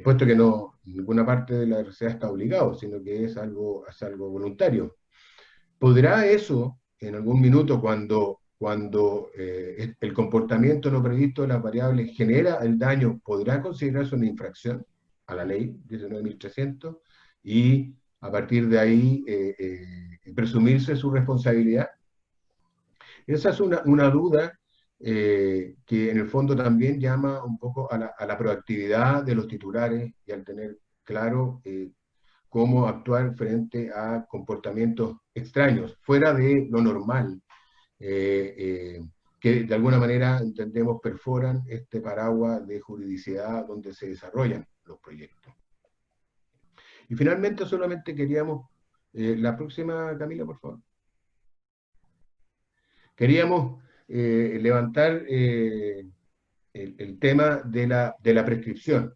Puesto que ninguna parte de la RCA está obligado, sino que es algo voluntario. ¿Podrá eso, en algún minuto, cuando el comportamiento no previsto de las variables genera el daño, podrá considerarse una infracción a la ley 19.300 y a partir de ahí presumirse su responsabilidad? Esa es una duda que en el fondo también llama un poco a la proactividad de los titulares y al tener claro cómo actuar frente a comportamientos extraños, fuera de lo normal, que de alguna manera entendemos perforan este paraguas de juridicidad donde se desarrollan los proyectos. Y finalmente solamente queríamos, la próxima, Camila, por favor. Queríamos levantar el tema de la prescripción.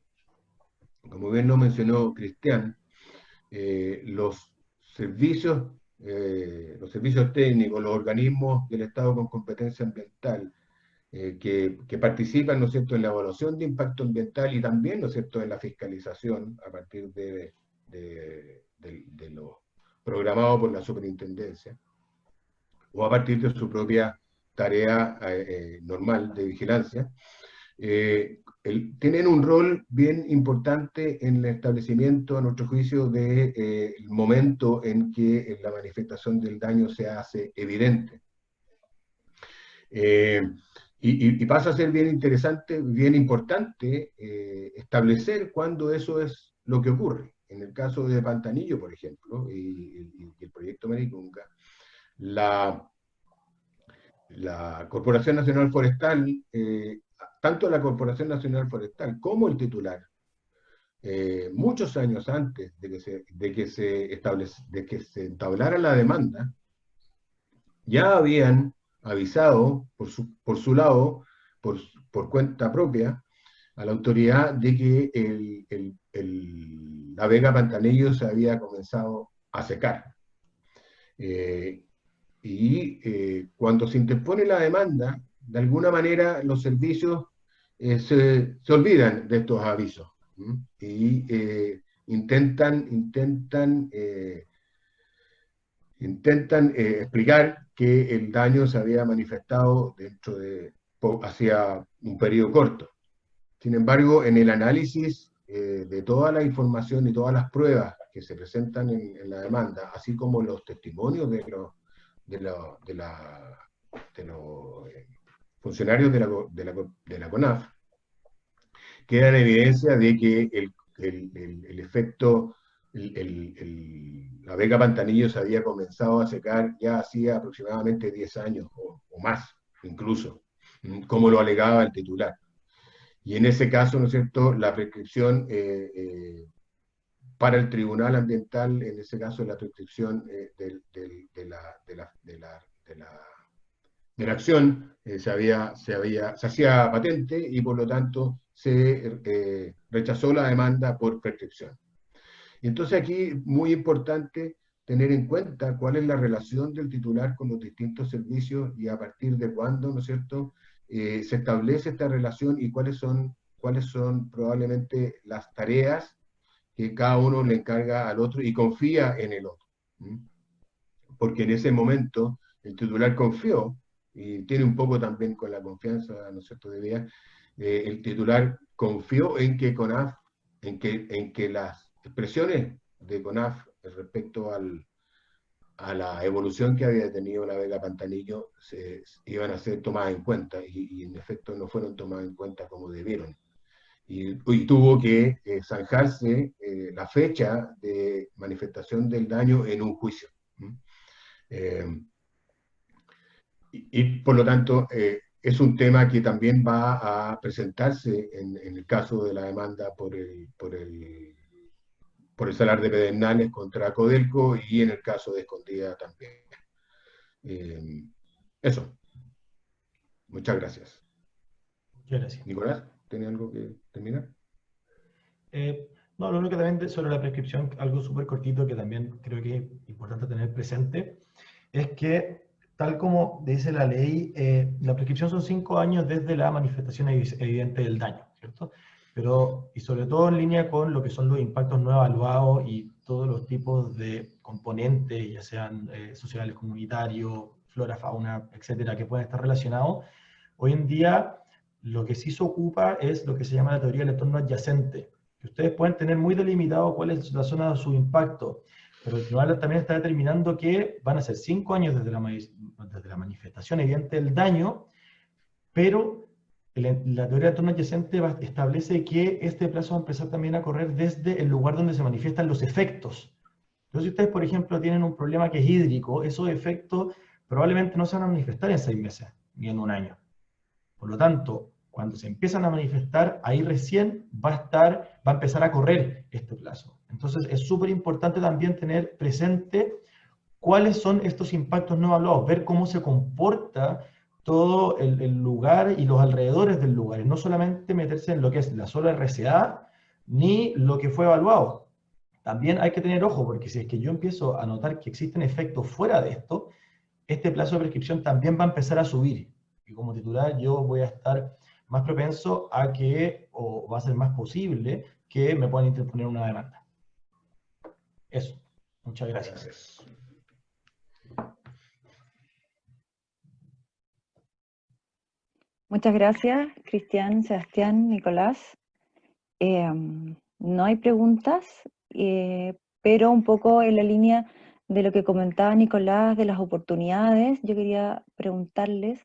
Como bien lo mencionó Cristian, los servicios técnicos, los organismos del Estado con competencia ambiental que participan, ¿no es cierto?, en la evaluación de impacto ambiental y también, ¿no es cierto?, en la fiscalización a partir de lo programado por la superintendencia o a partir de su propia tarea normal de vigilancia, tienen un rol bien importante en el establecimiento, a nuestro juicio, del momento en que la manifestación del daño se hace evidente. Y pasa a ser bien interesante, bien importante establecer cuándo eso es lo que ocurre. En el caso de Pantanillo, por ejemplo, y el proyecto Maricunga, la Corporación Nacional Forestal, tanto la Corporación Nacional Forestal como el titular, muchos años antes de que se entablara la demanda, ya habían avisado por su lado, por cuenta propia, a la autoridad de que la vega Pantanillo se había comenzado a secar. Cuando se interpone la demanda, de alguna manera los servicios se olvidan de estos avisos y intentan explicar que el daño se había manifestado hacia un periodo corto. Sin embargo, en el análisis de toda la información y todas las pruebas que se presentan en la demanda, así como los testimonios de los funcionarios de la CONAF, queda en evidencia de que el efecto, la vega Pantanillo se había comenzado a secar ya hacía aproximadamente 10 años o más, incluso, como lo alegaba el titular. Y en ese caso, ¿no es cierto?, la prescripción para el Tribunal Ambiental, en ese caso la prescripción de la acción se hacía patente y por lo tanto se rechazó la demanda por prescripción. Y entonces aquí muy importante tener en cuenta cuál es la relación del titular con los distintos servicios y a partir de cuándo, ¿no es cierto?, se establece esta relación y cuáles son probablemente las tareas que cada uno le encarga al otro y confía en el otro. Porque en ese momento el titular confió, y tiene un poco también con la confianza, ¿no es cierto?, de Vía, el titular confió en que CONAF, en que las expresiones de CONAF respecto a la evolución que había tenido la vega Pantanillo iban a ser tomadas en cuenta y en efecto no fueron tomadas en cuenta como debieron. Y tuvo que zanjarse la fecha de manifestación del daño en un juicio. Y por lo tanto es un tema que también va a presentarse en el caso de la demanda por el salar de Pedernales contra Codelco y en el caso de Escondida también. Eso. Muchas gracias. Muchas gracias. Nicolás, ¿tiene algo que terminar? No, lo único que también sobre la prescripción, algo súper cortito que también creo que es importante tener presente, es que tal como dice la ley, la prescripción son 5 años desde la manifestación evidente del daño, ¿cierto? Pero, y sobre todo en línea con lo que son los impactos no evaluados y todos los tipos de componentes, ya sean sociales, comunitarios, flora, fauna, etcétera, que pueden estar relacionados, hoy en día lo que sí se ocupa es lo que se llama la teoría del entorno adyacente, que ustedes pueden tener muy delimitado cuál es la zona de su impacto, pero el tribunal también está determinando que van a ser 5 años desde la manifestación evidente del daño, pero la teoría de entorno adyacente establece que este plazo va a empezar también a correr desde el lugar donde se manifiestan los efectos. Entonces, si ustedes, por ejemplo, tienen un problema que es hídrico, esos efectos probablemente no se van a manifestar en 6 meses, ni en un año. Por lo tanto, cuando se empiezan a manifestar, ahí recién va a empezar a correr este plazo. Entonces, es súper importante también tener presente cuáles son estos impactos no evaluados, ver cómo se comporta todo el lugar y los alrededores del lugar, y no solamente meterse en lo que es la sola RCA, ni lo que fue evaluado. También hay que tener ojo, porque si es que yo empiezo a notar que existen efectos fuera de esto, este plazo de prescripción también va a empezar a subir. Y como titular yo voy a estar más propenso a que, o va a ser más posible, que me puedan interponer una demanda. Eso. Muchas gracias. Muchas gracias, Cristian, Sebastián, Nicolás. No hay preguntas, pero un poco en la línea de lo que comentaba Nicolás de las oportunidades, yo quería preguntarles,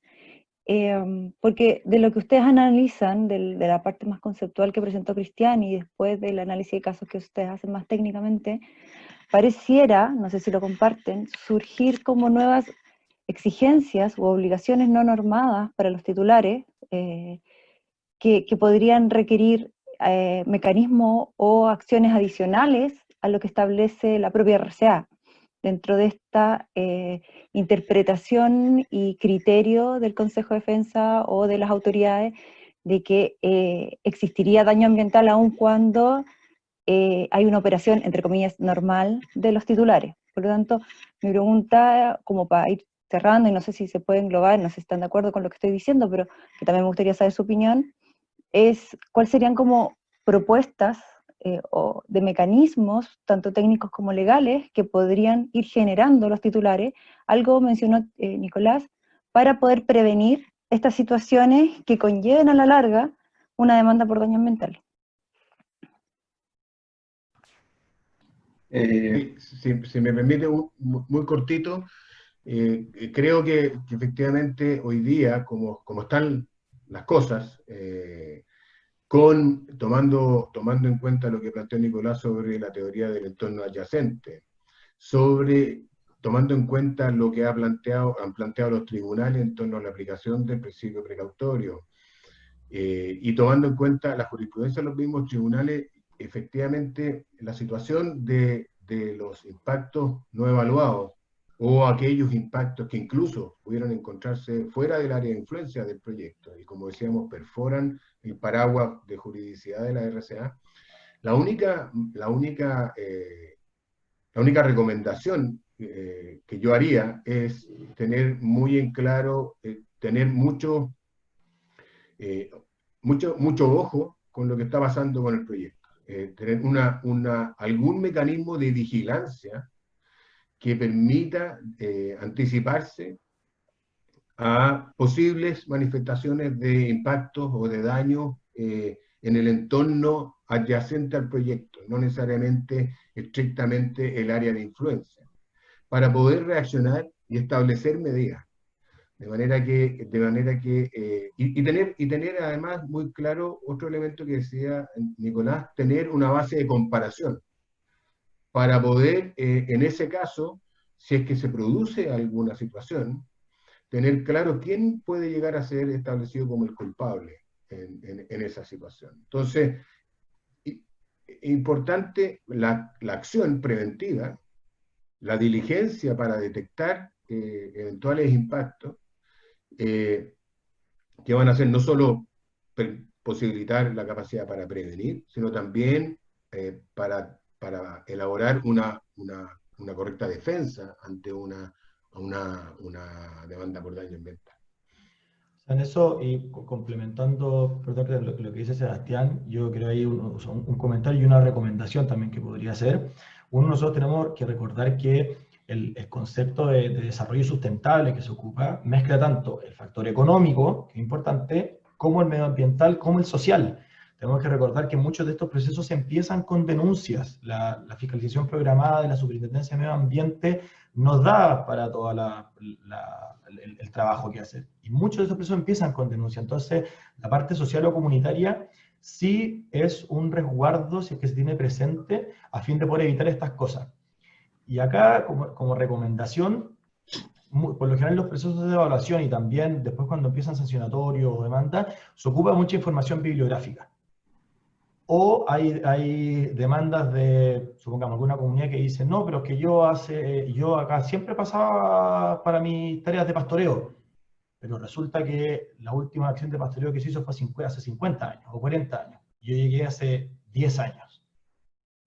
porque de lo que ustedes analizan, de la parte más conceptual que presentó Cristian y después del análisis de casos que ustedes hacen más técnicamente, pareciera, no sé si lo comparten, surgir como nuevas exigencias u obligaciones no normadas para los titulares que podrían requerir mecanismos o acciones adicionales a lo que establece la propia RCA, dentro de esta interpretación y criterio del Consejo de Defensa o de las autoridades de que existiría daño ambiental aun cuando hay una operación, entre comillas, normal de los titulares. Por lo tanto, mi pregunta, como para ir cerrando, y no sé si se puede englobar, no sé si están de acuerdo con lo que estoy diciendo, pero que también me gustaría saber su opinión, es cuáles serían como propuestas o de mecanismos, tanto técnicos como legales, que podrían ir generando los titulares, algo mencionó Nicolás, para poder prevenir estas situaciones que conlleven a la larga una demanda por daño ambiental. Si me permite, muy cortito, creo que efectivamente hoy día, como están las cosas, tomando en cuenta lo que planteó Nicolás sobre la teoría del entorno adyacente, tomando en cuenta lo que han planteado los tribunales en torno a la aplicación del principio precautorio, y tomando en cuenta la jurisprudencia de los mismos tribunales, efectivamente la situación de los impactos no evaluados o aquellos impactos que incluso pudieron encontrarse fuera del área de influencia del proyecto y, como decíamos, perforan el paraguas de juridicidad de la RCA, la única recomendación que yo haría es tener muy en claro, tener mucho ojo con lo que está pasando con el proyecto. Tener algún mecanismo de vigilancia que permita anticiparse a posibles manifestaciones de impactos o de daños en el entorno adyacente al proyecto, no necesariamente estrictamente el área de influencia, para poder reaccionar y establecer medidas. De manera que tener además muy claro otro elemento que decía Nicolás, tener una base de comparación para poder, en ese caso, si es que se produce alguna situación, tener claro quién puede llegar a ser establecido como el culpable en esa situación. Entonces, importante la acción preventiva, la diligencia para detectar eventuales impactos, que van a ser no solo posibilitar la capacidad para prevenir, sino también para elaborar una correcta defensa ante una demanda por daño ambiental. En eso, y complementando lo que dice Sebastián, yo creo ahí un comentario y una recomendación también que podría hacer. Nosotros tenemos que recordar que el concepto de desarrollo sustentable que se ocupa mezcla tanto el factor económico, que es importante, como el medioambiental, como el social. Tenemos que recordar que muchos de estos procesos empiezan con denuncias. La fiscalización programada de la Superintendencia de Medio Ambiente nos da para toda el trabajo que hacer. Y muchos de esos procesos empiezan con denuncia. Entonces, la parte social o comunitaria sí es un resguardo, si es que se tiene presente, a fin de poder evitar estas cosas. Y acá, como recomendación, por lo general los procesos de evaluación y también después cuando empiezan sancionatorios o demandas, se ocupa mucha información bibliográfica. O hay demandas de, supongamos, alguna comunidad que dice, no, pero es que yo acá siempre pasaba para mis tareas de pastoreo, pero resulta que la última acción de pastoreo que se hizo fue hace 50 años o 40 años. Yo llegué hace 10 años.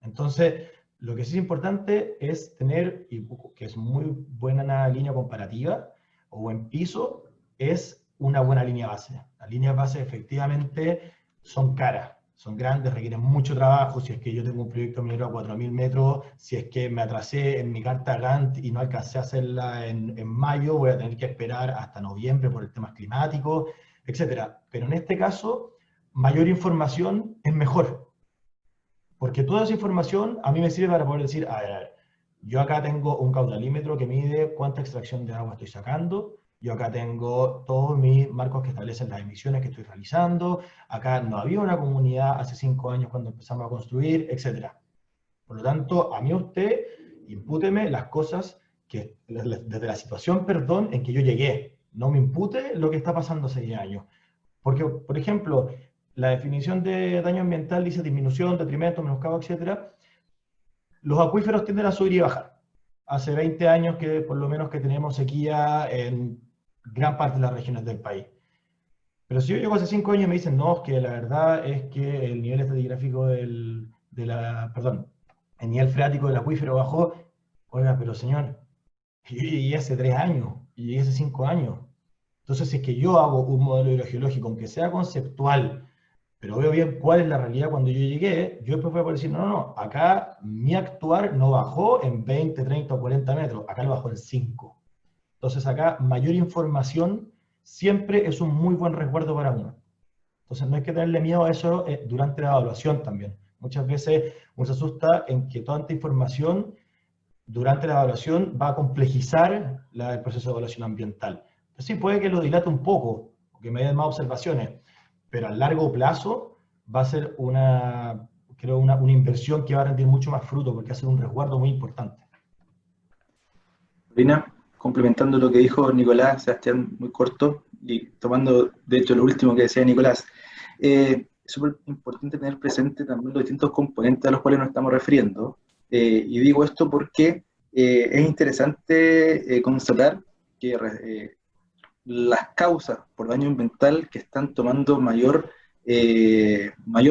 Entonces, lo que sí es importante es tener, y que es muy buena línea comparativa, o buen piso, es una buena línea base. Las líneas base efectivamente son caras, son grandes, requieren mucho trabajo. Si es que yo tengo un proyecto minero a 4.000 metros, si es que me atrasé en mi carta Gantt y no alcancé a hacerla en mayo, voy a tener que esperar hasta noviembre por el tema climático, etc. Pero en este caso, mayor información es mejor. Porque toda esa información a mí me sirve para poder decir, a ver, yo acá tengo un caudalímetro que mide cuánta extracción de agua estoy sacando, yo acá tengo todos mis marcos que establecen las emisiones que estoy realizando, acá no había una comunidad hace 5 años cuando empezamos a construir, etc. Por lo tanto, a mí usted, impúteme las cosas que, desde la situación, perdón, en que yo llegué. No me impute lo que está pasando hace 10 años. Porque, por ejemplo, la definición de daño ambiental dice disminución, detrimento, menoscabo, etc. Los acuíferos tienden a subir y bajar. Hace 20 años que por lo menos que tenemos sequía en gran parte de las regiones del país. Pero si yo llego hace 5 años y me dicen, no, es que la verdad es que el nivel estratigráfico el nivel freático del acuífero bajó, oiga, pero señor, yo llegué hace 3 años, y llegué hace 5 años. Entonces, si es que yo hago un modelo hidrogeológico, aunque sea conceptual, pero veo bien cuál es la realidad cuando yo llegué, yo después voy a poder decir, no, acá mi actuar no bajó en 20, 30 o 40 metros, acá lo bajó en 5. Entonces acá mayor información siempre es un muy buen resguardo para uno. Entonces no hay que tenerle miedo a eso durante la evaluación también. Muchas veces uno se asusta en que tanta información durante la evaluación va a complejizar el proceso de evaluación ambiental. Pues sí, puede que lo dilate un poco, que me den más observaciones, pero a largo plazo va a ser una inversión que va a rendir mucho más fruto, porque hace un resguardo muy importante. Karina, complementando lo que dijo Nicolás, Sebastián, muy corto, y tomando de hecho lo último que decía Nicolás, es súper importante tener presente también los distintos componentes a los cuales nos estamos refiriendo, y digo esto porque es interesante constatar que las causas por daño ambiental que están tomando mayor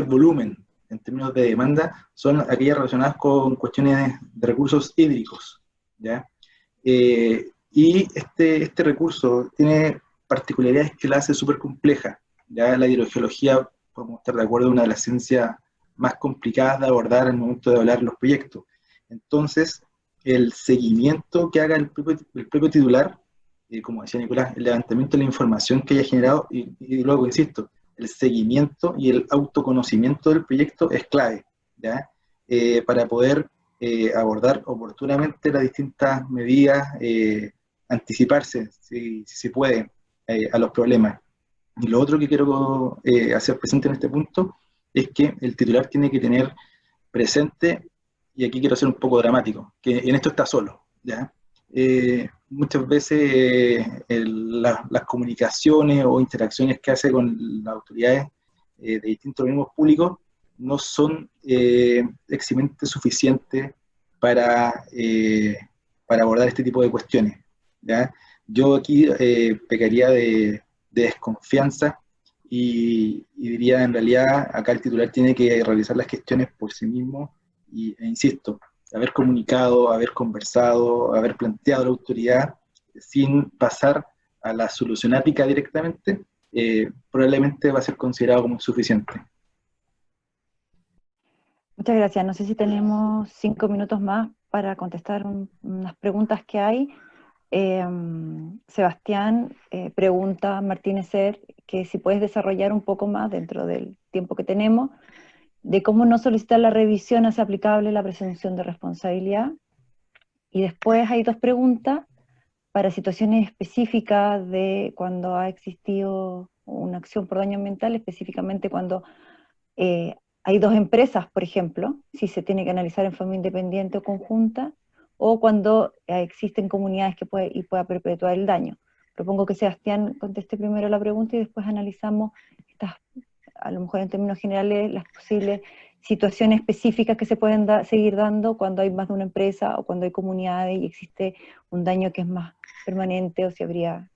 volumen en términos de demanda son aquellas relacionadas con cuestiones de recursos hídricos, ¿ya? Y este recurso tiene particularidades que la hace súper compleja. Ya la hidrogeología, podemos estar de acuerdo, es una de las ciencias más complicadas de abordar en el momento de hablar los proyectos. Entonces, el seguimiento que haga el propio titular, como decía Nicolás, el levantamiento de la información que haya generado, y luego, insisto, el seguimiento y el autoconocimiento del proyecto es clave, ¿ya? Para poder abordar oportunamente las distintas medidas, anticiparse, si se puede, a los problemas. Y lo otro que quiero hacer presente en este punto es que el titular tiene que tener presente, y aquí quiero ser un poco dramático, que en esto está solo, ¿ya? Muchas veces las comunicaciones o interacciones que hace con las autoridades de distintos organismos públicos no son eximentes suficientes para abordar este tipo de cuestiones, ¿ya? Yo aquí pecaría de desconfianza y diría, en realidad, acá el titular tiene que realizar las gestiones por sí mismo e insisto, haber comunicado, haber conversado, haber planteado a la autoridad sin pasar a la solucionática directamente, probablemente va a ser considerado como insuficiente. Muchas gracias. No sé si tenemos 5 minutos más para contestar unas preguntas que hay. Sebastián pregunta a Martínez Ser que si puedes desarrollar un poco más dentro del tiempo que tenemos de cómo no solicitar la revisión hace aplicable la presunción de responsabilidad. Y después hay 2 preguntas para situaciones específicas de cuando ha existido una acción por daño ambiental, específicamente cuando hay dos empresas, por ejemplo, si se tiene que analizar en forma independiente o conjunta, o cuando existen comunidades que pueda perpetuar el daño. Propongo que Sebastián conteste primero la pregunta y después analizamos estas, a lo mejor en términos generales, las posibles situaciones específicas que se pueden seguir dando cuando hay más de una empresa o cuando hay comunidades y existe un daño que es más permanente, o si habría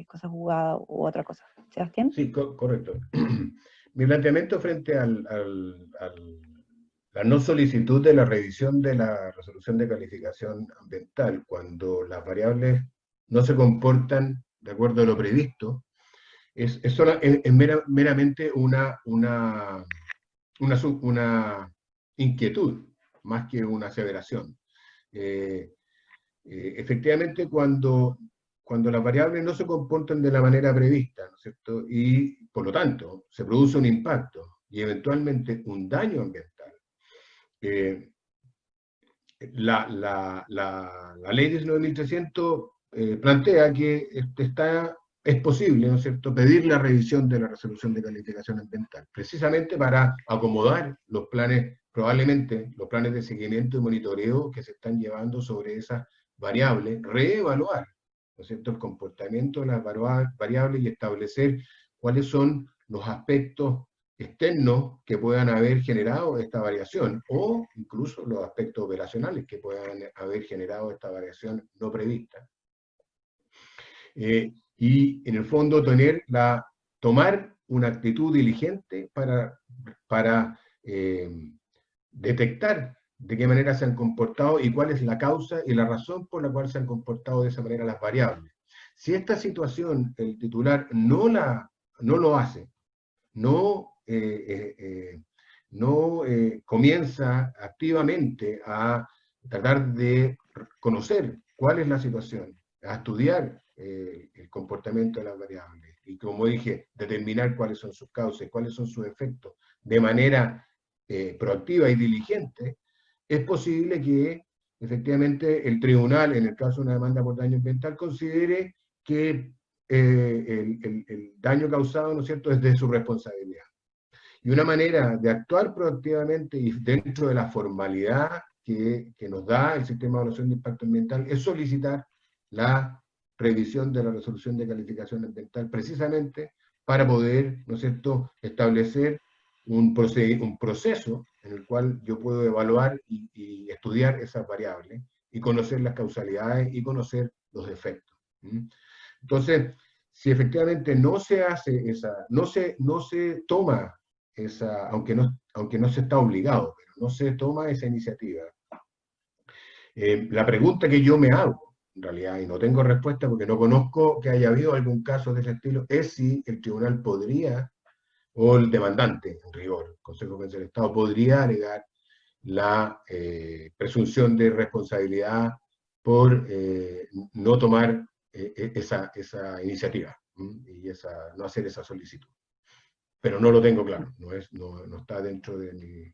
cosas jugadas u otra cosa. ¿Sebastián? Sí, correcto. Mi planteamiento frente a la no solicitud de la revisión de la resolución de calificación ambiental, cuando las variables no se comportan de acuerdo a lo previsto, es meramente una inquietud, más que una aseveración. Efectivamente, cuando las variables no se comportan de la manera prevista, ¿no es cierto? Y, por lo tanto, se produce un impacto y eventualmente un daño ambiental. La ley 19.300 plantea que es posible, ¿no es cierto?, pedir la revisión de la resolución de calificación ambiental, precisamente para acomodar los planes, probablemente los planes de seguimiento y monitoreo que se están llevando sobre esas variables, reevaluar, ¿no es cierto?, el comportamiento de las variables y establecer cuáles son los aspectos externos que puedan haber generado esta variación, o incluso los aspectos operacionales que puedan haber generado esta variación no prevista. Y en el fondo tomar una actitud diligente para detectar de qué manera se han comportado y cuál es la causa y la razón por la cual se han comportado de esa manera las variables. Si esta situación el titular no lo hace, no comienza activamente a tratar de conocer cuál es la situación, a estudiar el comportamiento de las variables y, como dije, determinar cuáles son sus causas, cuáles son sus efectos de manera proactiva y diligente, es posible que efectivamente el tribunal, en el caso de una demanda por daño ambiental, considere que el daño causado, ¿no es cierto?, es de su responsabilidad. Y una manera de actuar proactivamente y dentro de la formalidad que nos da el sistema de evaluación de impacto ambiental es solicitar la revisión de la resolución de calificación ambiental, precisamente para poder, ¿no es cierto?, establecer un proceso en el cual yo puedo evaluar y estudiar esas variables y conocer las causalidades y conocer los efectos. Entonces, si efectivamente no se hace no se toma esa, aunque no se está obligado, pero no se toma esa iniciativa, la pregunta que yo me hago, en realidad, y no tengo respuesta porque no conozco que haya habido algún caso de ese estilo, es si el tribunal podría, o el demandante, en rigor, el Consejo de Defensa del Estado, podría alegar la presunción de responsabilidad por no tomar esa iniciativa y no hacer esa solicitud. Pero no lo tengo claro, no está dentro de mi...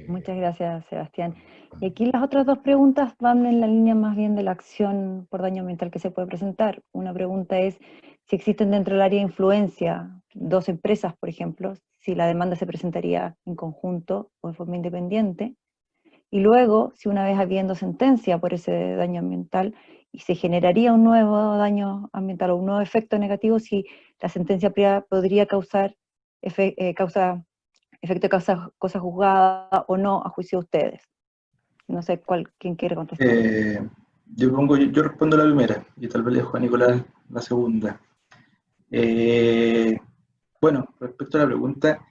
Muchas gracias, Sebastián. Y aquí las otras dos preguntas van en la línea más bien de la acción por daño ambiental que se puede presentar. Una pregunta es si existen dentro del área de influencia dos empresas, por ejemplo, si la demanda se presentaría en conjunto o de forma independiente. Y luego, si una vez habiendo sentencia por ese daño ambiental y se generaría un nuevo daño ambiental o un nuevo efecto negativo, si la sentencia podría causar efecto de cosa juzgada o no a juicio de ustedes. No sé quién quiere contestar. Yo respondo la primera y tal vez le dejo a Nicolás la segunda. Bueno, respecto a la pregunta,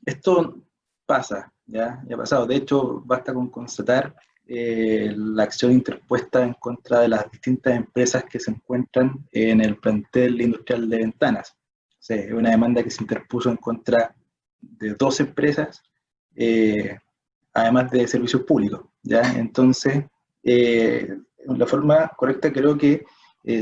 esto pasa, ya ha pasado. De hecho, basta con constatar la acción interpuesta en contra de las distintas empresas que se encuentran en el plantel industrial de Ventanas. O sea, es una demanda que se interpuso en contra de 2 empresas, además de servicios públicos, ¿ya? Entonces, la forma correcta creo que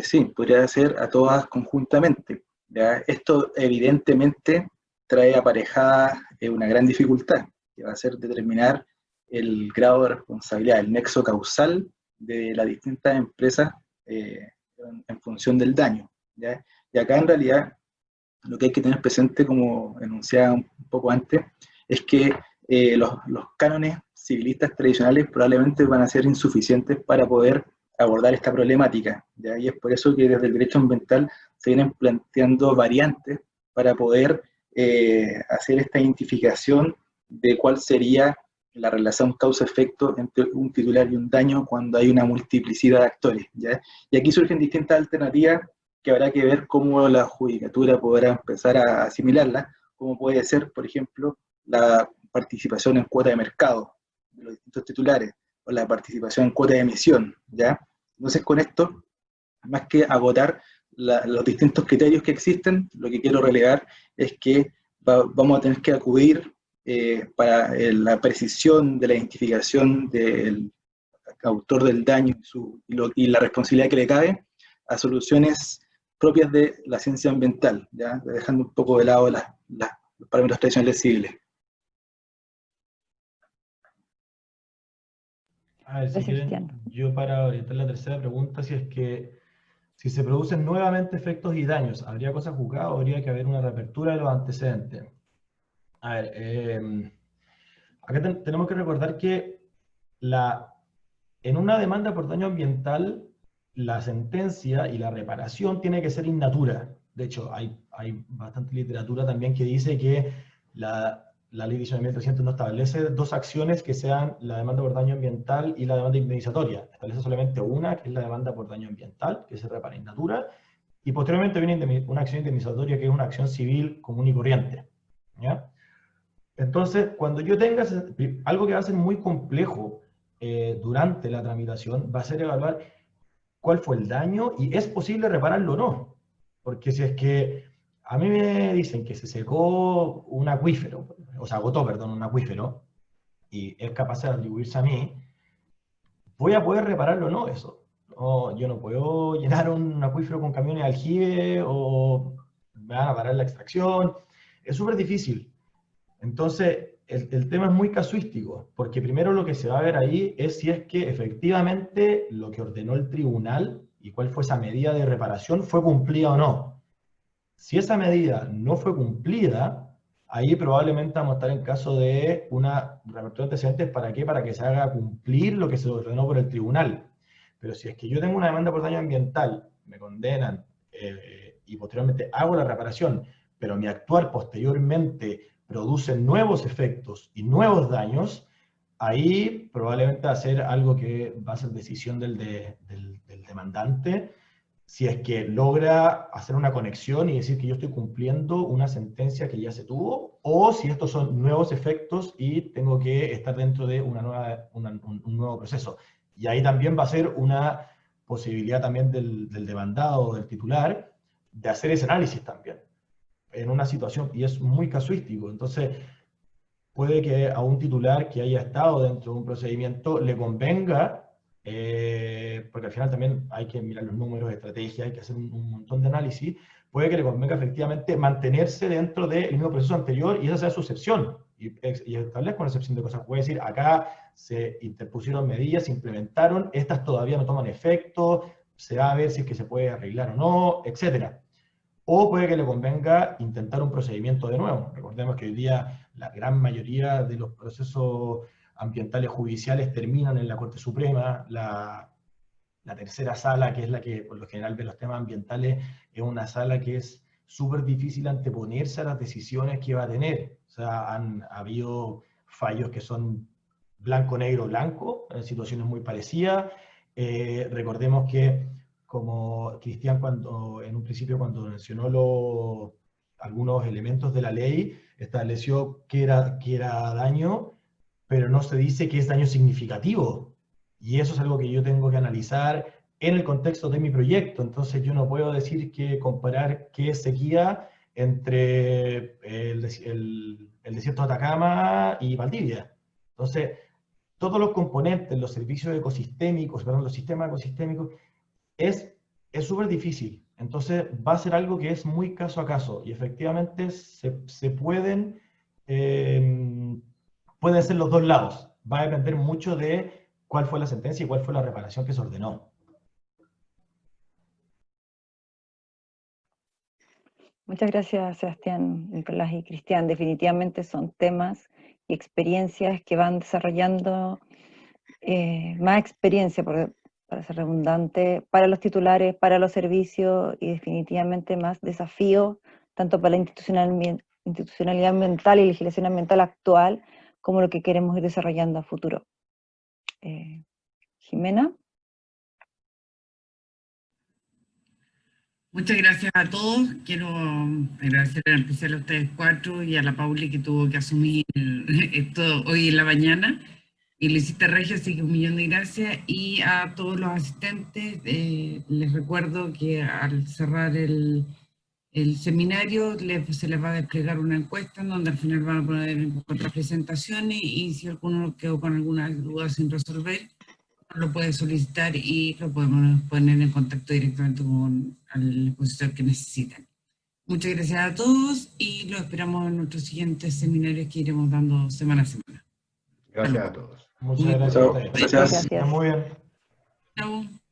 sí, podría ser a todas conjuntamente, ¿ya? Esto evidentemente trae aparejada una gran dificultad, que va a ser determinar el grado de responsabilidad, el nexo causal de las distintas empresas en función del daño, ¿ya? Y acá en realidad lo que hay que tener presente, como enunciaba un poco antes, es que los cánones civilistas tradicionales probablemente van a ser insuficientes para poder abordar esta problemática, ¿ya? Y es por eso que desde el derecho ambiental se vienen planteando variantes para poder hacer esta identificación de cuál sería la relación causa-efecto entre un titular y un daño cuando hay una multiplicidad de actores, ¿ya? Y aquí surgen distintas alternativas que habrá que ver cómo la judicatura podrá empezar a asimilarla, como puede ser, por ejemplo, la participación en cuota de mercado de los distintos titulares, o la participación en cuota de emisión, ¿ya? Entonces, con esto, más que agotar los distintos criterios que existen, lo que quiero relevar es que vamos a tener que acudir para la precisión de la identificación del autor del daño y la responsabilidad que le cabe a soluciones propias de la ciencia ambiental, ¿ya? Dejando un poco de lado los parámetros tradicionales civiles. A ver, si quieren, yo para orientar la tercera pregunta, si es que si se producen nuevamente efectos y daños, ¿habría cosa juzgada o habría que haber una reapertura de los antecedentes? A ver, acá tenemos que recordar que en una demanda por daño ambiental, la sentencia y la reparación tiene que ser in natura. De hecho, hay bastante literatura también que dice que la ley 19.300 no establece dos acciones que sean la demanda por daño ambiental y la demanda indemnizatoria. Establece solamente una, que es la demanda por daño ambiental, que se repara in natura, y posteriormente viene una acción indemnizatoria, que es una acción civil común y corriente, ¿ya? Entonces, cuando yo tenga algo que va a ser muy complejo durante la tramitación, va a ser evaluar cuál fue el daño y es posible repararlo o no. Porque si es que a mí me dicen que se secó un acuífero, o se agotó, perdón, un acuífero, y es capaz de atribuirse a mí, ¿voy a poder repararlo o no eso? No, yo no puedo llenar un acuífero con camiones de aljibe o me van a parar la extracción. Es súper difícil. Entonces, el tema es muy casuístico, porque primero lo que se va a ver ahí es si es que efectivamente lo que ordenó el tribunal y cuál fue esa medida de reparación fue cumplida o no. Si esa medida no fue cumplida, ahí probablemente vamos a estar en caso de una reapertura de antecedentes. ¿Para qué? Para que se haga cumplir lo que se ordenó por el tribunal. Pero si es que yo tengo una demanda por daño ambiental, me condenan y posteriormente hago la reparación, pero mi actuar posteriormente produce nuevos efectos y nuevos daños, ahí probablemente va a ser algo que va a ser decisión del demandante, si es que logra hacer una conexión y decir que yo estoy cumpliendo una sentencia que ya se tuvo, o si estos son nuevos efectos y tengo que estar dentro de un nuevo proceso. Y ahí también va a ser una posibilidad también del demandado o del titular de hacer ese análisis también, en una situación, y es muy casuístico. Entonces, puede que a un titular que haya estado dentro de un procedimiento le convenga, porque al final también hay que mirar los números de estrategia, hay que hacer un montón de análisis, puede que le convenga efectivamente mantenerse dentro del mismo proceso anterior y esa sea su excepción, y establezca una excepción de cosas. Puede decir, acá se interpusieron medidas, se implementaron, estas todavía no toman efecto, se va a ver si es que se puede arreglar o no, etcétera. O puede que le convenga intentar un procedimiento de nuevo. Recordemos que hoy día la gran mayoría de los procesos ambientales judiciales terminan en la Corte Suprema. La tercera sala, que es la que por lo general ve los temas ambientales, es una sala que es súper difícil anteponerse a las decisiones que va a tener. O sea, han habido fallos que son blanco, negro, blanco, en situaciones muy parecidas. Recordemos que, como Cristian en un principio cuando mencionó algunos elementos de la ley, estableció que era daño, pero no se dice que es daño significativo. Y eso es algo que yo tengo que analizar en el contexto de mi proyecto. Entonces yo no puedo decir que comparar qué es sequía entre el desierto de Atacama y Valdivia. Entonces, todos los componentes, los servicios ecosistémicos, perdón, los sistemas ecosistémicos, es súper difícil. Entonces va a ser algo que es muy caso a caso, y efectivamente pueden ser los dos lados. Va a depender mucho de cuál fue la sentencia y cuál fue la reparación que se ordenó. Muchas gracias, Sebastián, Nicolás y Cristian. Definitivamente son temas y experiencias que van desarrollando más experiencia, para ser redundante, para los titulares, para los servicios y definitivamente más desafío, tanto para la institucionalidad ambiental y legislación ambiental actual, como lo que queremos ir desarrollando a futuro. Jimena. Muchas gracias a todos. Quiero agradecer en especial a ustedes cuatro y a la Pauli que tuvo que asumir esto hoy en la mañana. Y lo hiciste regio, así que 1.000.000 de gracias. Y a todos los asistentes, les recuerdo que al cerrar el seminario se les va a desplegar una encuesta en donde al final van a poner otras presentaciones y si alguno quedó con alguna duda sin resolver, lo puede solicitar y lo podemos poner en contacto directamente con el expositor que necesitan. Muchas gracias a todos y lo esperamos en nuestros siguientes seminarios que iremos dando semana a semana. Gracias a todos. Muchas gracias a ustedes. Gracias. Está muy bien. Chao.